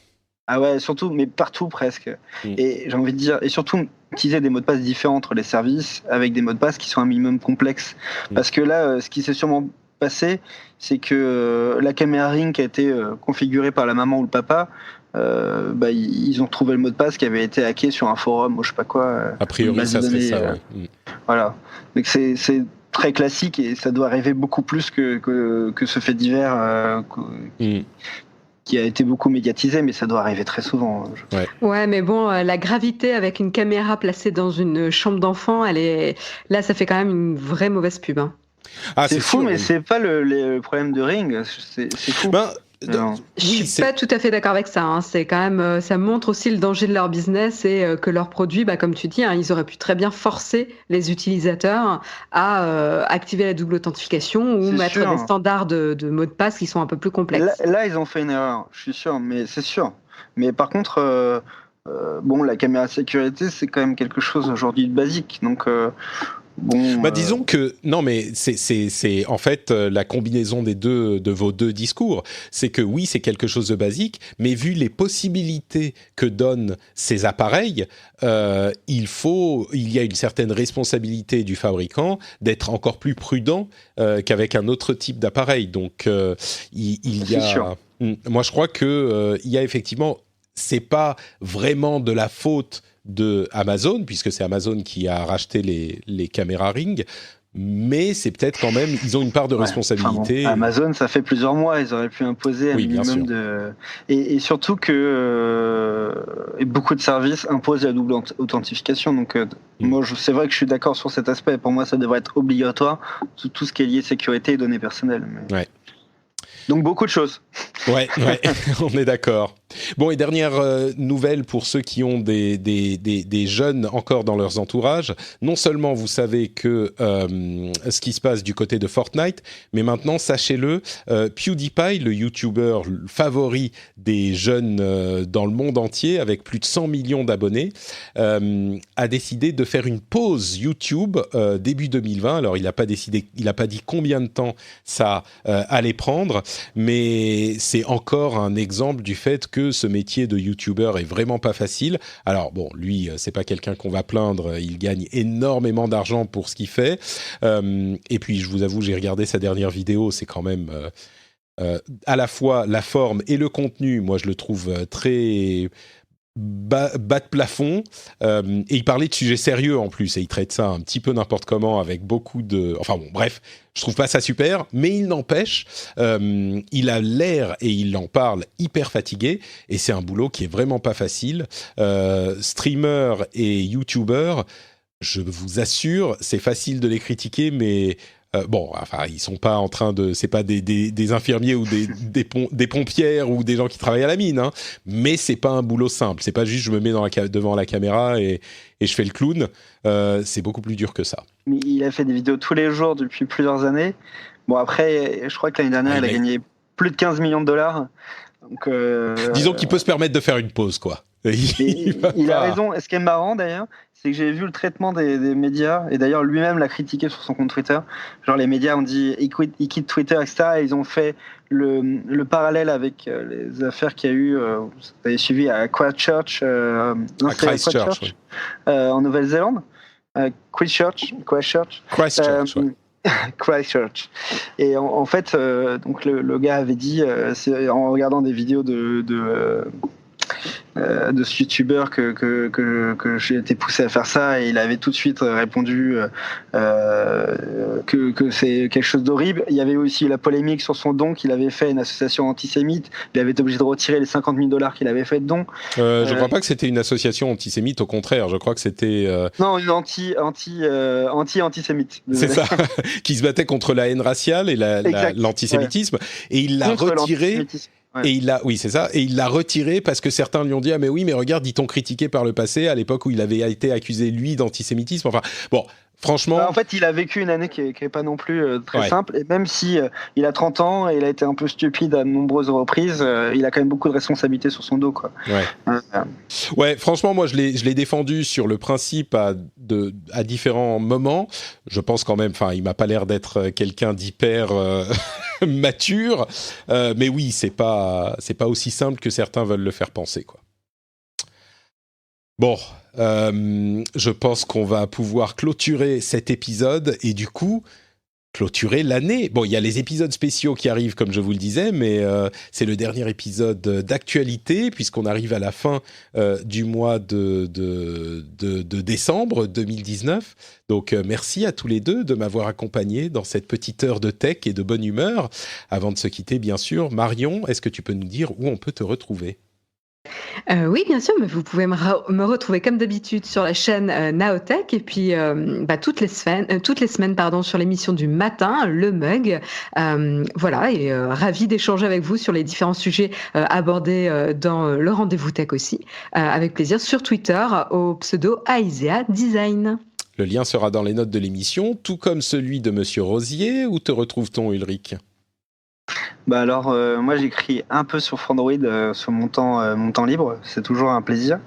Ah ouais, surtout, mais partout presque. Et j'ai envie de dire, et surtout utiliser des mots de passe différents entre les services, avec des mots de passe qui sont un minimum complexes. Parce que là, ce qui s'est sûrement passé, c'est que la caméra Ring qui a été configurée par la maman ou le papa, ils ont trouvé le mot de passe qui avait été hacké sur un forum ou je sais pas quoi. A priori, ça serait ça, ouais. Voilà. Donc c'est très classique et ça doit arriver beaucoup plus que ce fait divers qui a été beaucoup médiatisé, mais ça doit arriver très souvent. Ouais, mais bon, la gravité avec une caméra placée dans une chambre d'enfant, là, ça fait quand même une vraie mauvaise pub. Hein. Ah, c'est fou, mais c'est pas le problème de Ring. C'est fou. Je suis pas tout à fait d'accord avec ça. Hein. C'est quand même, ça montre aussi le danger de leur business et que leurs produits, comme tu dis, ils auraient pu très bien forcer les utilisateurs à activer la double authentification ou mettre des standards de mots de passe qui sont un peu plus complexes. Là, ils ont fait une erreur, je suis sûr, mais c'est sûr. Mais par contre, la caméra de sécurité, c'est quand même quelque chose aujourd'hui de basique. Donc disons que non, mais c'est en fait la combinaison de vos deux discours. C'est que oui, c'est quelque chose de basique, mais vu les possibilités que donnent ces appareils, il y a une certaine responsabilité du fabricant d'être encore plus prudent qu'avec un autre type d'appareil. Donc il y a. Sûr. Moi, je crois que il y a effectivement, c'est pas vraiment de la faute de Amazon, puisque c'est Amazon qui a racheté les caméras Ring, mais c'est peut-être quand même, ils ont une part de responsabilité. Enfin bon, Amazon, ça fait plusieurs mois, ils auraient pu imposer un minimum de... Et surtout que beaucoup de services imposent la double authentification. Donc moi, c'est vrai que je suis d'accord sur cet aspect. Pour moi, ça devrait être obligatoire, tout ce qui est lié sécurité et données personnelles. Mais... Ouais. Donc beaucoup de choses. Ouais, on est d'accord. Bon, et dernière nouvelle pour ceux qui ont des jeunes encore dans leurs entourages. Non seulement vous savez que ce qui se passe du côté de Fortnite, mais maintenant, sachez-le, PewDiePie, le YouTuber favori des jeunes dans le monde entier, avec plus de 100 millions d'abonnés, a décidé de faire une pause YouTube début 2020. Alors, il n'a pas dit combien de temps ça allait prendre, mais c'est encore un exemple du fait que ce métier de YouTuber est vraiment pas facile. Alors bon, lui, c'est pas quelqu'un qu'on va plaindre, il gagne énormément d'argent pour ce qu'il fait. Et puis, je vous avoue, j'ai regardé sa dernière vidéo, c'est quand même à la fois la forme et le contenu, moi je le trouve très bas de plafond, et il parlait de sujets sérieux en plus, et il traite ça un petit peu n'importe comment avec beaucoup de... Enfin bon, bref, je trouve pas ça super, mais il n'empêche, il a l'air, et il en parle, hyper fatigué, et c'est un boulot qui est vraiment pas facile. Streamer et YouTuber, je vous assure, c'est facile de les critiquer, mais... bon, enfin, ils sont pas en train de... C'est pas des infirmiers ou des pompières ou des gens qui travaillent à la mine, hein, mais c'est pas un boulot simple. C'est pas juste je me mets devant la caméra et je fais le clown. C'est beaucoup plus dur que ça. Il a fait des vidéos tous les jours depuis plusieurs années. Bon, après, je crois que l'année dernière, il a gagné plus de 15 millions de dollars. Donc, disons qu'il peut se permettre de faire une pause, quoi. Il a raison. Et ce qui est marrant d'ailleurs, c'est que j'ai vu le traitement des médias, et d'ailleurs lui-même l'a critiqué sur son compte Twitter. Genre les médias ont dit il quitte Twitter, etc. Et ils ont fait le parallèle avec les affaires qu'il y a eu, vous avez suivi à Christchurch, en Nouvelle-Zélande. Christchurch. Christchurch. Et en fait, donc le gars avait dit, c'est en regardant des vidéos de ce youtubeur que j'ai été poussé à faire ça, et il avait tout de suite répondu que c'est quelque chose d'horrible. Il y avait aussi la polémique sur son don qu'il avait fait à une association antisémite. Il avait été obligé de retirer les $50,000 qu'il avait fait de don. Je crois pas que c'était une association antisémite, au contraire, je crois que c'était... Non, une anti-antisémite. C'est ça, qui se battait contre la haine raciale et l'antisémitisme, et il l'a retiré... Ouais. Et oui, c'est ça. Et il l'a retiré parce que certains lui ont dit « Ah mais oui, mais regarde, ils t'ont critiqué par le passé, à l'époque où il avait été accusé, lui, d'antisémitisme. » Enfin, bon, franchement... En fait, il a vécu une année qui est pas non plus très simple. Et même si il a 30 ans et il a été un peu stupide à de nombreuses reprises, il a quand même beaucoup de responsabilités sur son dos, quoi. Ouais, franchement, moi, je l'ai défendu sur le principe à différents moments. Je pense quand même... Enfin, il m'a pas l'air d'être quelqu'un d'hyper... mature, mais oui, c'est pas aussi simple que certains veulent le faire penser, quoi. Bon, je pense qu'on va pouvoir clôturer cet épisode et du coup clôturer l'année. Bon, il y a les épisodes spéciaux qui arrivent, comme je vous le disais, mais c'est le dernier épisode d'actualité, puisqu'on arrive à la fin du mois de décembre 2019. Donc, merci à tous les deux de m'avoir accompagné dans cette petite heure de tech et de bonne humeur. Avant de se quitter, bien sûr, Marion, est-ce que tu peux nous dire où on peut te retrouver ? Oui, bien sûr, mais vous pouvez me retrouver comme d'habitude sur la chaîne Naotech, et puis toutes les semaines sur l'émission du matin, le Mug. Voilà, et ravi d'échanger avec vous sur les différents sujets abordés dans le rendez-vous tech aussi, avec plaisir sur Twitter au pseudo Aisea Design. Le lien sera dans les notes de l'émission, tout comme celui de Monsieur Rosier. Où te retrouve-t-on, Ulrich ? Bah alors, moi j'écris un peu sur Frandroid sur mon temps libre, c'est toujours un plaisir.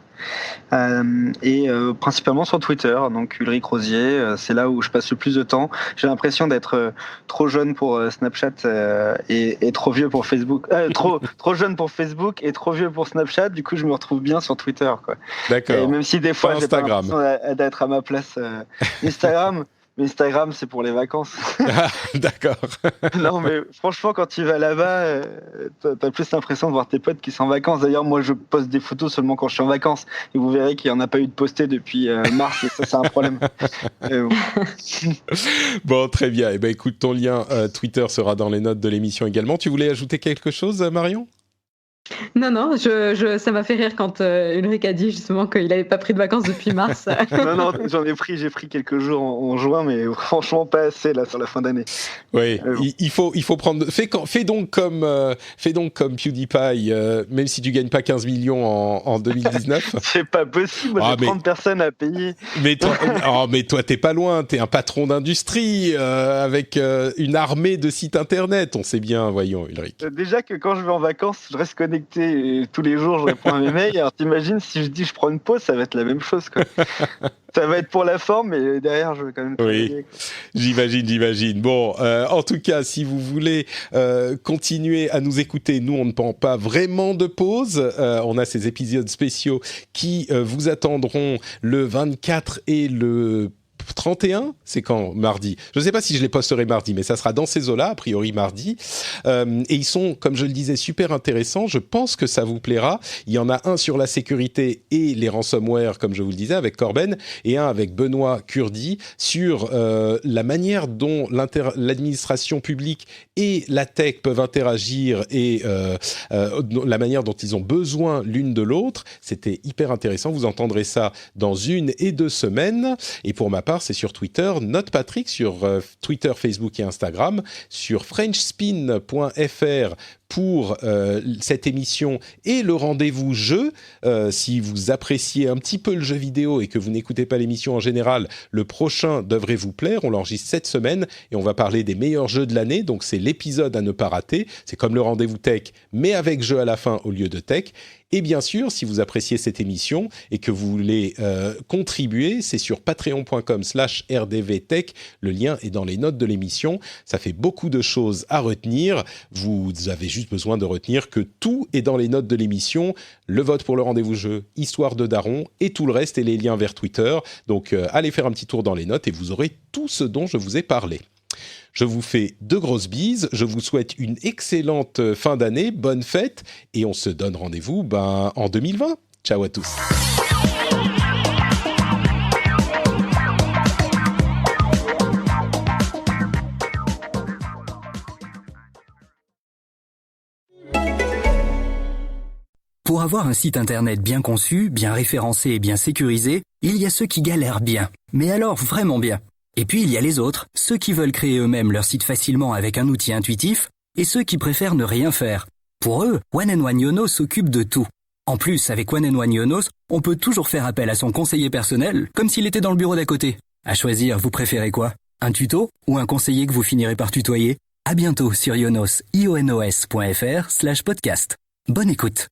Et principalement sur Twitter, donc Ulrich Rosier, c'est là où je passe le plus de temps. J'ai l'impression d'être trop jeune pour Snapchat et trop vieux pour Facebook. Trop jeune pour Facebook et trop vieux pour Snapchat, du coup je me retrouve bien sur Twitter, quoi. D'accord. Et même si des fois j'ai pas l'impression d'être à ma place Instagram. Mais Instagram, c'est pour les vacances. Ah, d'accord. Non, mais franchement, quand tu vas là-bas, t'as plus l'impression de voir tes potes qui sont en vacances. D'ailleurs, moi, je poste des photos seulement quand je suis en vacances. Et vous verrez qu'il n'y en a pas eu de posté depuis mars. Et ça, c'est un problème. Bon, très bien. Eh ben, écoute, ton lien Twitter sera dans les notes de l'émission également. Tu voulais ajouter quelque chose, Marion ? Non, ça m'a fait rire quand Ulrich a dit justement qu'il n'avait pas pris de vacances depuis mars. Non, j'ai pris quelques jours en juin, mais franchement pas assez là sur la fin d'année. Oui, il faut prendre. Fais donc comme PewDiePie, même si tu gagnes pas 15 millions en 2019. C'est pas possible, j'ai 30 personnes à payer. Mais toi, t'es pas loin, t'es un patron d'industrie avec une armée de sites internet. On sait bien, voyons, Ulrich. Déjà que quand je vais en vacances, je reste connecté tous les jours, je réponds à mes mails. Alors t'imagines, si je dis je prends une pause, ça va être la même chose, quoi. Ça va être pour la forme, mais derrière, je vais quand même travailler. Oui, j'imagine. Bon, en tout cas, si vous voulez continuer à nous écouter, nous, on ne prend pas vraiment de pause. On a ces épisodes spéciaux qui vous attendront le 24 et le 31, c'est quand? Mardi. Je ne sais pas si je les posterai mardi, mais ça sera dans ces eaux-là, a priori mardi. Et ils sont, comme je le disais, super intéressants. Je pense que ça vous plaira. Il y en a un sur la sécurité et les ransomware, comme je vous le disais, avec Corben, et un avec Benoît Curdi sur la manière dont l'administration publique et la tech peuvent interagir et la manière dont ils ont besoin l'une de l'autre. C'était hyper intéressant. Vous entendrez ça dans 1 et 2 semaines. Et pour ma part, c'est sur Twitter. Note Patrick sur Twitter, Facebook et Instagram. Sur frenchspin.fr pour cette émission et le rendez-vous jeu. Si vous appréciez un petit peu le jeu vidéo et que vous n'écoutez pas l'émission en général, le prochain devrait vous plaire. On l'enregistre cette semaine et on va parler des meilleurs jeux de l'année. Donc c'est l'épisode à ne pas rater. C'est comme le rendez-vous tech, mais avec jeu à la fin au lieu de tech. Et bien sûr, si vous appréciez cette émission et que vous voulez contribuer, c'est sur patreon.com/rdvtech. Le lien est dans les notes de l'émission. Ça fait beaucoup de choses à retenir. Vous avez juste besoin de retenir que tout est dans les notes de l'émission. Le vote pour le rendez-vous jeu, Histoire de Daron et tout le reste et les liens vers Twitter. Donc allez faire un petit tour dans les notes et vous aurez tout ce dont je vous ai parlé. Je vous fais de grosses bises, je vous souhaite une excellente fin d'année, bonne fête, et on se donne rendez-vous en 2020. Ciao à tous. Pour avoir un site internet bien conçu, bien référencé et bien sécurisé, il y a ceux qui galèrent bien, mais alors vraiment bien. Et puis il y a les autres, ceux qui veulent créer eux-mêmes leur site facilement avec un outil intuitif, et ceux qui préfèrent ne rien faire. Pour eux, One & One Yonos s'occupe de tout. En plus, avec One & One Yonos, on peut toujours faire appel à son conseiller personnel, comme s'il était dans le bureau d'à côté. À choisir, vous préférez quoi? Un tuto ou un conseiller que vous finirez par tutoyer? À bientôt sur ionos.fr/podcast. Bonne écoute.